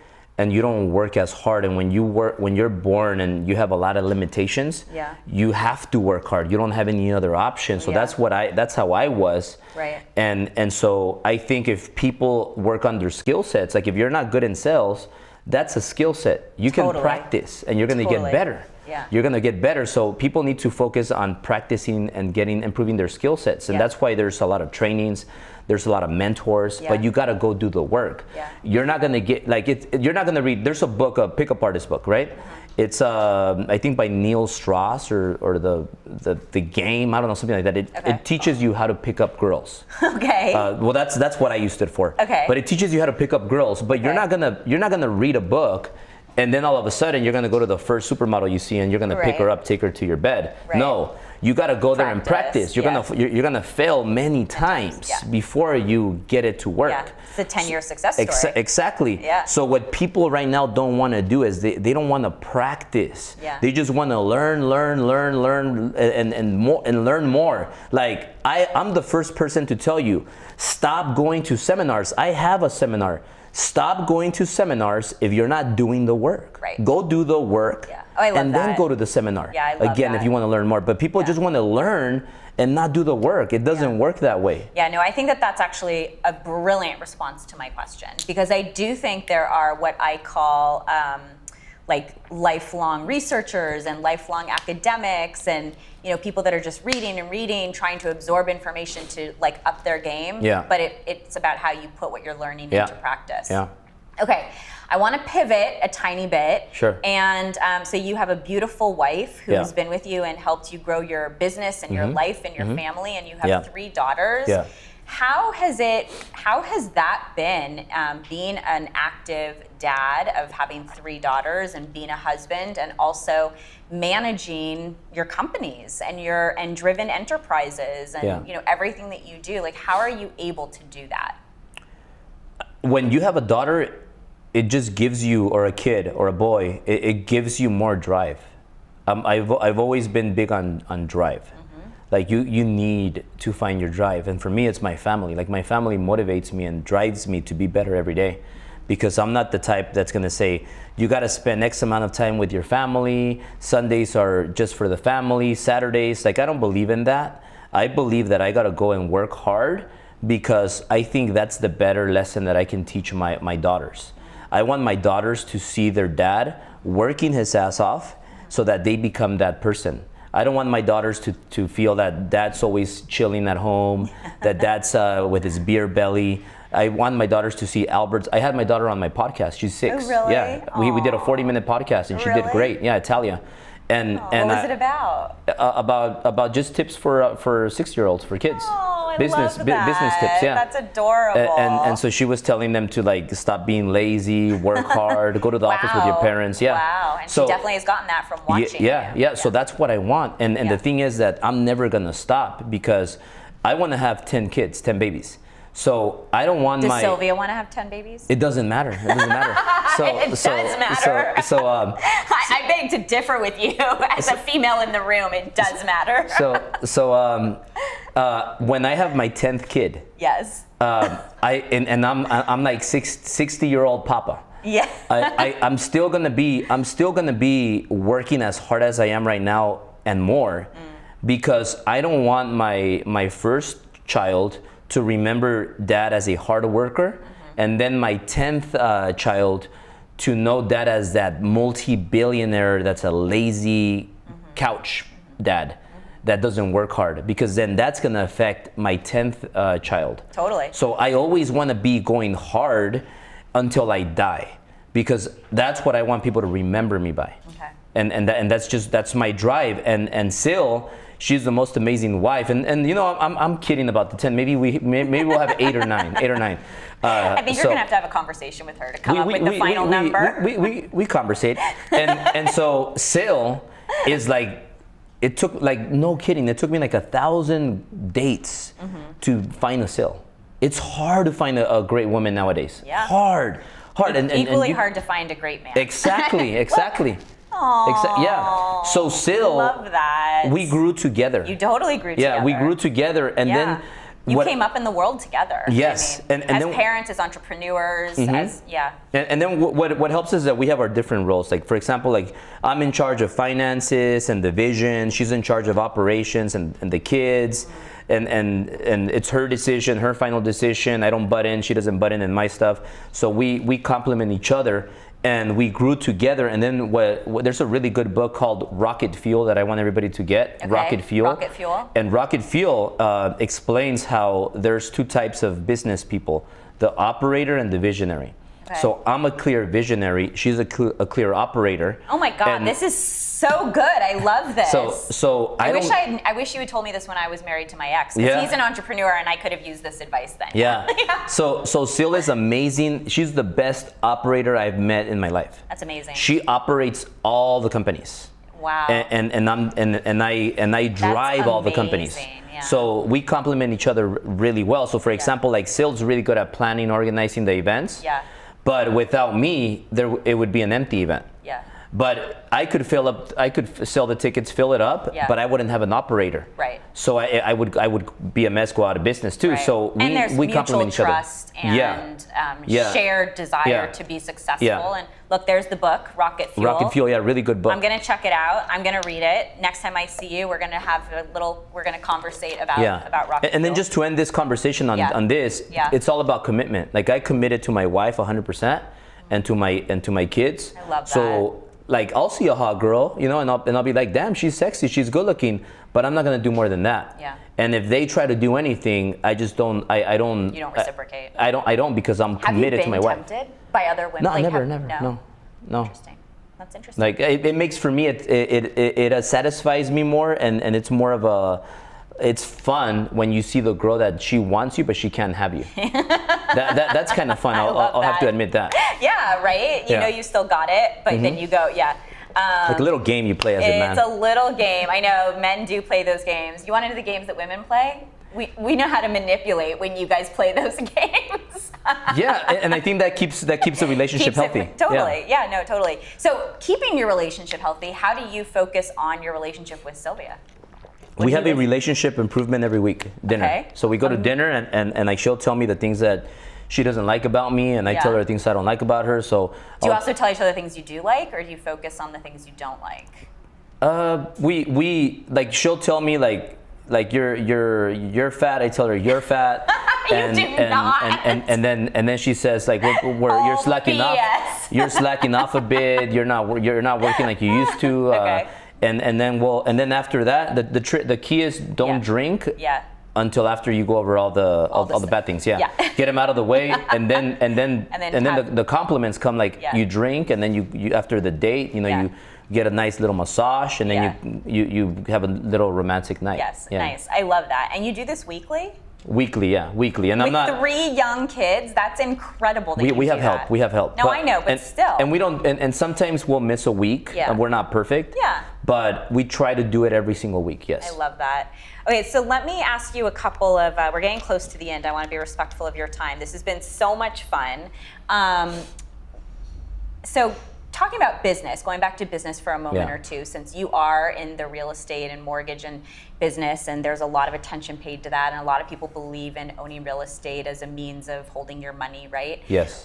and you don't work as hard. And when you're born and you have a lot of limitations, Yeah. you have to work hard. You don't have any other option. So Yeah. that's how I was. Right. And so I think if people work on their skill sets, like if you're not good in sales, that's a skill set. You can Totally. practice and you're going to Totally. get better. Yeah. You're going to get better. So people need to focus on practicing and improving their skill sets. And Yeah. that's why there's a lot of trainings. There's a lot of mentors, Yeah. but you got to go do the work. Yeah. You're not going to get you're not going to read. There's a book, a pickup artist book, right? It's I think by Neil Strauss or the game. I don't know, something like that. Okay. It teaches you how to pick up girls. Okay. Well, that's what I used it for. Okay. But it teaches you how to pick up girls. But you're Okay. not gonna read a book and then all of a sudden you're gonna go to the first supermodel you see and you're gonna pick her Right. up, take her to your bed. Right. No, you gotta go there and Practice, practice. You're gonna fail many times yeah. before you get it to work. Yeah, it's a 10-year success story. Exactly. Yeah. So what people right now don't want to do is they don't want to practice. Yeah. They just want to learn, and learn more. Like I'm the first person to tell you, stop going to seminars. I have a seminar. Stop going to seminars if you're not doing the work. Right. Go do the work. Yeah. Oh, I love and then that. go to the seminar. Yeah, I love Again, that. if you want to learn more. But people just want to learn and not do the work. It doesn't work that way. Yeah, no, I think that that's actually a brilliant response to my question, because I do think there are what I call like lifelong researchers and lifelong academics, and people that are just reading, trying to absorb information to like up their game. Yeah. But it's about how you put what you're learning Yeah. into practice. Yeah. Okay, I want to pivot a tiny bit. Sure. And so you have a beautiful wife who's Yeah. been with you and helped you grow your business and your life and your family, and you have Yeah. 3 daughters. Yeah. How has that been, being an active dad of having 3 daughters and being a husband and also managing your companies and driven enterprises and Yeah. everything that you do? Like, how are you able to do that? When you have a daughter, it just gives you, or a kid or a boy, it gives you more drive. I've always been big on drive. Like you need to find your drive, and for me it's my family. Like my family motivates me and drives me to be better every day, because I'm not the type that's gonna say you gotta spend X amount of time with your family, Sundays are just for the family, Saturdays, like I don't believe in that. I believe that I gotta go and work hard, because I think that's the better lesson that I can teach my daughters. I want my daughters to see their dad working his ass off so that they become that person. I don't want my daughters to feel that dad's always chilling at home, that dad's with his beer belly. I want my daughters to see Albert's. I had my daughter on my podcast. She's 6. Oh, really? Yeah, we did a 40-minute podcast and she did Really? great. Yeah, Italia. And What was it about? about just tips for 6-year-olds, for kids. Oh, I business love that. business tips. Yeah, That's adorable. And so she was telling them to like stop being lazy, work hard, go to the office with your Wow. parents. Yeah. Wow. And so, she definitely has gotten that from watching yeah, you. yeah. So that's what I want. And Yeah. the thing is that I'm never gonna stop, because I want to have 10 kids, 10 babies. So I don't want Does my. Sylvia want to have 10 babies? It doesn't matter. It doesn't matter. So, It does matter. So I beg to differ with you. As a female in the room, it does matter. when I have my 10th kid, Yes. I'm like 60-year-old papa. Yeah. I'm still gonna be working as hard as I am right now and more, because I don't want my first child to remember dad as a hard worker, and then my 10th child to know dad as that multi-billionaire that's a lazy couch dad that doesn't work hard, because then that's gonna affect my 10th child. Totally. So I always wanna be going hard until I die, because that's what I want people to remember me by. Okay. And that's my drive. And Sil, she's the most amazing wife. And I'm kidding about the 10. Maybe we'll have 8 or 9. I think you're going to have a conversation with her to come up with the final number. We conversate. And so Sil is like, it took, like, no kidding, it took me like 1,000 dates to find a Sil. It's hard to find a great woman nowadays. Yeah. Hard. Equally hard to find a great man. Exactly. Aww. Yeah. So Sil, Love that. we grew together. You totally grew together. Yeah, we grew together, and then you came up in the world together. Yes, I mean, and as then, parents, as entrepreneurs, And then what helps is that we have our different roles. Like, for example, like I'm in charge of finances and the vision. She's in charge of operations and the kids. And it's her decision, her final decision. I don't butt in, she doesn't butt in my stuff. So we complement each other, and we grew together. And then there's a really good book called Rocket Fuel that I want everybody to get. Okay. Rocket Fuel. Rocket Fuel. And Rocket Fuel explains how there's 2 types of business people: the operator and the visionary. So I'm a clear visionary. She's a clear operator. Oh my God, And this is so good. I love this. So I wish you had told me this when I was married to my ex, because he's an entrepreneur and I could have used this advice then. Yeah. So Sil is amazing. She's the best operator I've met in my life. That's amazing. She operates all the companies. Wow. And I drive all the companies. Yeah. So we complement each other really well. So for example, like Sil's really good at planning, organizing the events. Yeah. But without me, it would be an empty event. Yeah. But I could sell the tickets, fill it up, but I wouldn't have an operator. Right. So I would be a mess, go out of business too. Right. So and there's we mutual complement each other. trust and shared desire to be successful. Yeah. And look, there's the book, Rocket Fuel. Rocket Fuel, yeah, really good book. I'm gonna check it out. I'm gonna read it. Next time I see you, we're gonna conversate about Rocket Fuel. And then just to end this conversation on this, it's all about commitment. Like I committed to my wife 100% and to my kids. I love that. So like I'll see a hot girl, and I'll be like, damn, she's sexy, she's good looking, but I'm not gonna do more than that. Yeah. And if they try to do anything, I just don't. I don't. You don't reciprocate. I don't because I'm committed to my wife. Have you been tempted by other women? No, Like, never. No. Interesting. That's interesting. Like it makes for me it satisfies me more, and it's more of a. It's fun when you see the girl that she wants you, but she can't have you. That's kind of fun. I'll have to admit that. Yeah, right? You know you still got it, but then you go, like a little game you play as a man. It's a little game. I know men do play those games. You want to know the games that women play? We know how to manipulate when you guys play those games. Yeah, and I think that keeps the relationship healthy. Totally. Yeah, no, totally. So keeping your relationship healthy, how do you focus on your relationship with Sylvia? We have a relationship improvement every week, dinner. Okay. So we go to dinner and like she'll tell me the things that she doesn't like about me, and I tell her the things I don't like about her. So do you also tell each other things you do like, or do you focus on the things you don't like? We like she'll tell me like you're fat. I tell her you're fat. And then she says like you're slacking off. You're slacking off a bit. You're not working like you used to. Okay. And then after that, the key is don't drink until after you go over all the bad things. Yeah. Get them out of the way, and then the compliments come like you drink, and then you after the date, you get a nice little massage, and then you have a little romantic night. Yes, nice. I love that. And you do this weekly? Weekly, and I'm not 3 young kids. That's incredible. That we have help. We have help. No, I know, but still. And we don't. And sometimes we'll miss a week. Yeah. And we're not perfect. Yeah. But we try to do it every single week. Yes. I love that. Okay, so let me ask you a couple of. We're getting close to the end. I want to be respectful of your time. This has been so much fun. So. Talking about business, going back to business for a moment or two, since you are in the real estate and mortgage and business, and there's a lot of attention paid to that, and a lot of people believe in owning real estate as a means of holding your money, right? Yes.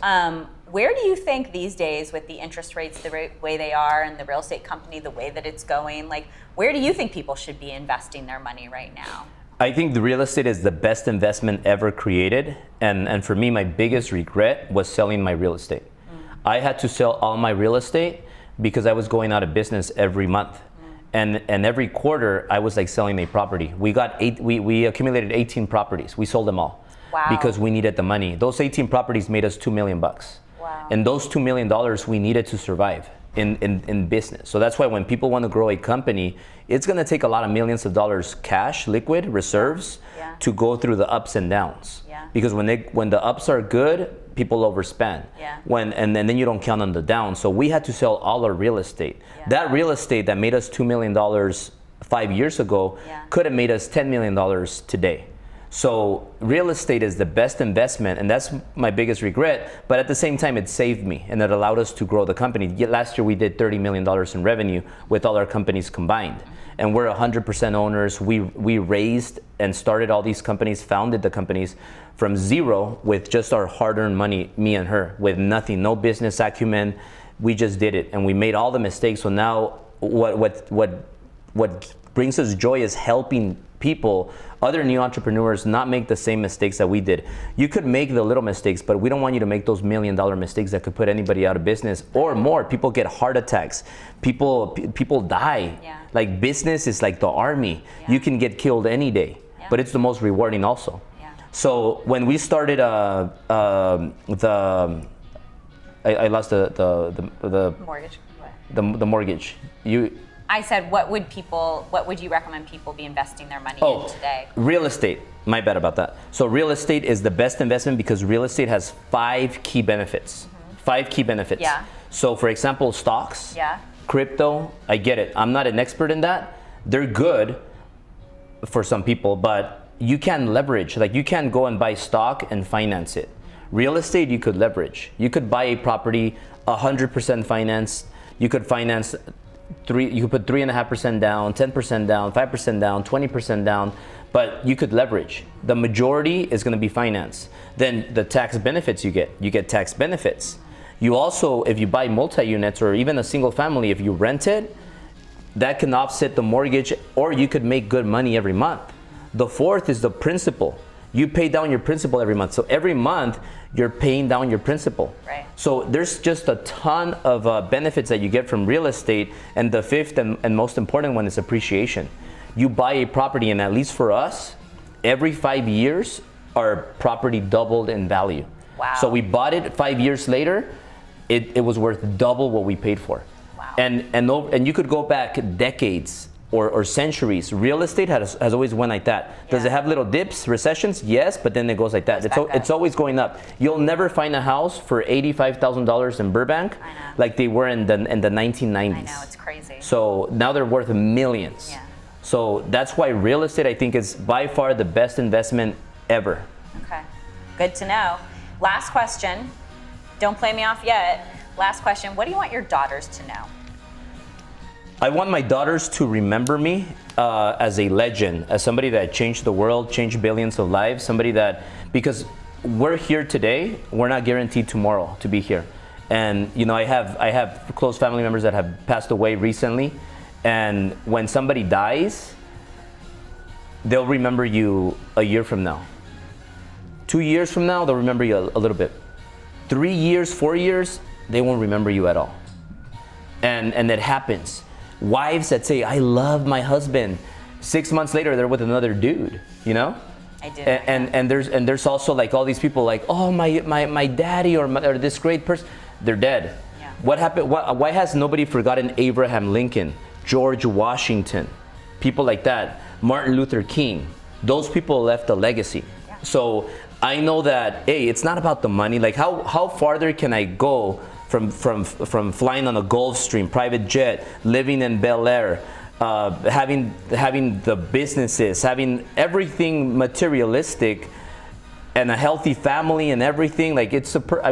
Where do you think these days, with the interest rates the way they are and the real estate company the way that it's going, like where do you think people should be investing their money right now? I think the real estate is the best investment ever created, and for me, my biggest regret was selling my real estate. I had to sell all my real estate because I was going out of business every month. And every quarter I was like selling a property. We accumulated 18 properties. We sold them all. Wow. Because we needed the money. Those 18 properties made us $2 million. Wow. And those $2 million we needed to survive in business. So that's why when people want to grow a company, it's going to take a lot of millions of dollars cash, liquid reserves to go through the ups and downs. Because when the ups are good, people overspend. And then you don't count on the down. So we had to sell all our real estate. That real estate that made us $2 million 5 years ago could have made us $10 million today. So real estate is the best investment, and that's my biggest regret. But at the same time, it saved me, and it allowed us to grow the company. Last year, we did $30 million in revenue with all our companies combined. And we're 100% owners. We raised and started all these companies, founded the companies from zero with just our hard-earned money, me and her, with nothing, no business acumen. We just did it, and we made all the mistakes. So now what brings us joy is helping people, other new entrepreneurs, not make the same mistakes that we did. You could make the little mistakes, but we don't want you to make those $1 million mistakes that could put anybody out of business or more. People get heart attacks. People die. Like business is like the army. You can get killed any day, but it's the most rewarding also. So when we started I lost the Mortgage. What? the mortgage. I said, what would you recommend people be investing their money in today? Real estate. My bad about that. So real estate is the best investment because real estate has 5 key benefits. 5 key benefits. Yeah. So for example, stocks, Yeah. crypto, I get it. I'm not an expert in that. They're good for some people, but you can leverage. Like you can go and buy stock and finance it. Real estate, you could leverage. You could buy a property 100% financed. You could finance you could put 3.5% down, 10% down, 5% down, 20% down, but you could leverage. The majority is going to be finance. Then the tax benefits you get tax benefits. You also, if you buy multi-units or even a single family, if you rent it, that can offset the mortgage, or you could make good money every month. The fourth is the principal. You pay down your principal every month. So every month you're paying down your principal. Right. So there's just a ton of benefits that you get from real estate. And the fifth and most important one is appreciation. You buy a property, and at least for us, every 5 years, our property doubled in value. Wow. So we bought it 5 years later, it was worth double what we paid for. Wow. And you could go back decades or centuries. Real estate has always went like that. Does Yeah. it have little dips, recessions? Yes, but then it goes like that. Goes back up. It's always going up. You'll never find a house for $85,000 in Burbank I know. like they were in the 1990s. I know, it's crazy. So now they're worth millions. Yeah. So that's why real estate, I think, is by far the best investment ever. Okay, good to know. Last question. Don't play me off yet. Last question. What do you want your daughters to know? I want my daughters to remember me as a legend, as somebody that changed the world, changed billions of lives, somebody that, because we're here today, we're not guaranteed tomorrow to be here. And you know, I have close family members that have passed away recently, and when somebody dies, they'll remember you a year from now. 2 years from now, they'll remember you a little bit. 3 years, 4 years, they won't remember you at all. And that happens. Wives that say, I love my husband. 6 months later, they're with another dude, you know? I do. And there's also like all these people like, oh, my daddy or this great person, they're dead. Yeah. What happened? Why has nobody forgotten Abraham Lincoln, George Washington, people like that, Martin Luther King? Those people left a legacy. Yeah. So I know that, hey, it's not about the money. Like how farther can I go from flying on a Gulfstream private jet, living in Bel Air, having the businesses, having everything materialistic, and a healthy family and everything. Like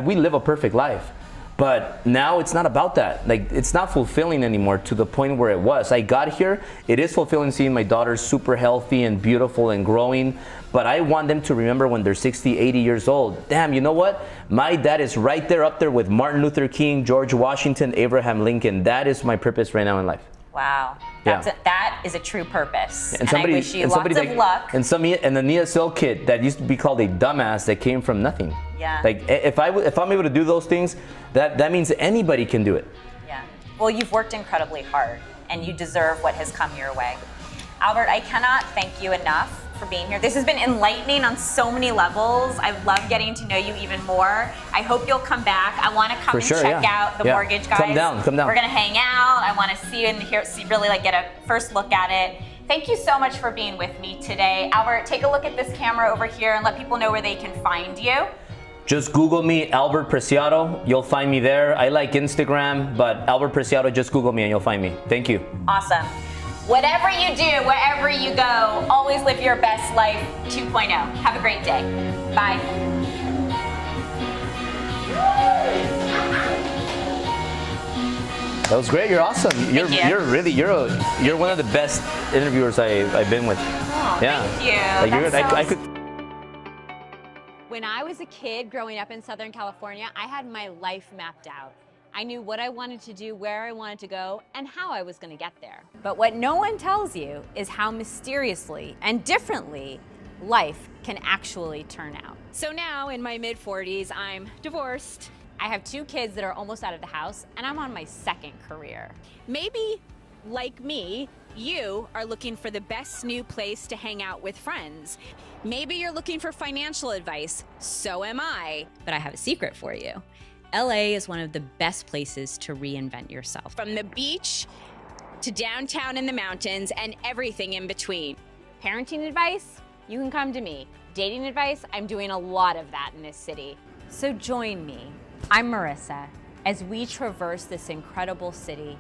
we live a perfect life. But now it's not about that. Like it's not fulfilling anymore to the point where it was. I got here, it is fulfilling seeing my daughters super healthy and beautiful and growing. But I want them to remember when they're 60, 80 years old. Damn, you know what? My dad is right there up there with Martin Luther King, George Washington, Abraham Lincoln. That is my purpose right now in life. Wow. Yeah. That is a true purpose. And I wish you lots of luck. And an ESL kid that used to be called a dumbass that came from nothing. Yeah. Like if I'm able to do those things, that means anybody can do it. Yeah. Well, you've worked incredibly hard, and you deserve what has come your way. Albert, I cannot thank you enough for being here. This has been enlightening on so many levels. I've loved getting to know you even more. I hope you'll come back. I want to come and check out the mortgage guys. Come down. We're gonna hang out. I want to see you and really like get a first look at it. Thank you so much for being with me today. Albert, take a look at this camera over here and let people know where they can find you. Just Google me, Albert Preciado. You'll find me there. I like Instagram, but Albert Preciado, just Google me and you'll find me. Thank you. Awesome. Whatever you do, wherever you go, always live your best life 2.0. Have a great day. Bye. That was great. You're awesome. You're you. You're one of the best interviewers I've been with. Oh, yeah. Thank you. Like I could. When I was a kid growing up in Southern California, I had my life mapped out. I knew what I wanted to do, where I wanted to go, and how I was going to get there. But what no one tells you is how mysteriously and differently life can actually turn out. So now, in my mid-40s, I'm divorced. I have 2 kids that are almost out of the house, and I'm on my 2nd career. Maybe, like me, you are looking for the best new place to hang out with friends. Maybe you're looking for financial advice. So am I. But I have a secret for you. LA is one of the best places to reinvent yourself. From the beach to downtown in the mountains and everything in between. Parenting advice? You can come to me. Dating advice? I'm doing a lot of that in this city. So join me. I'm Marissa as we traverse this incredible city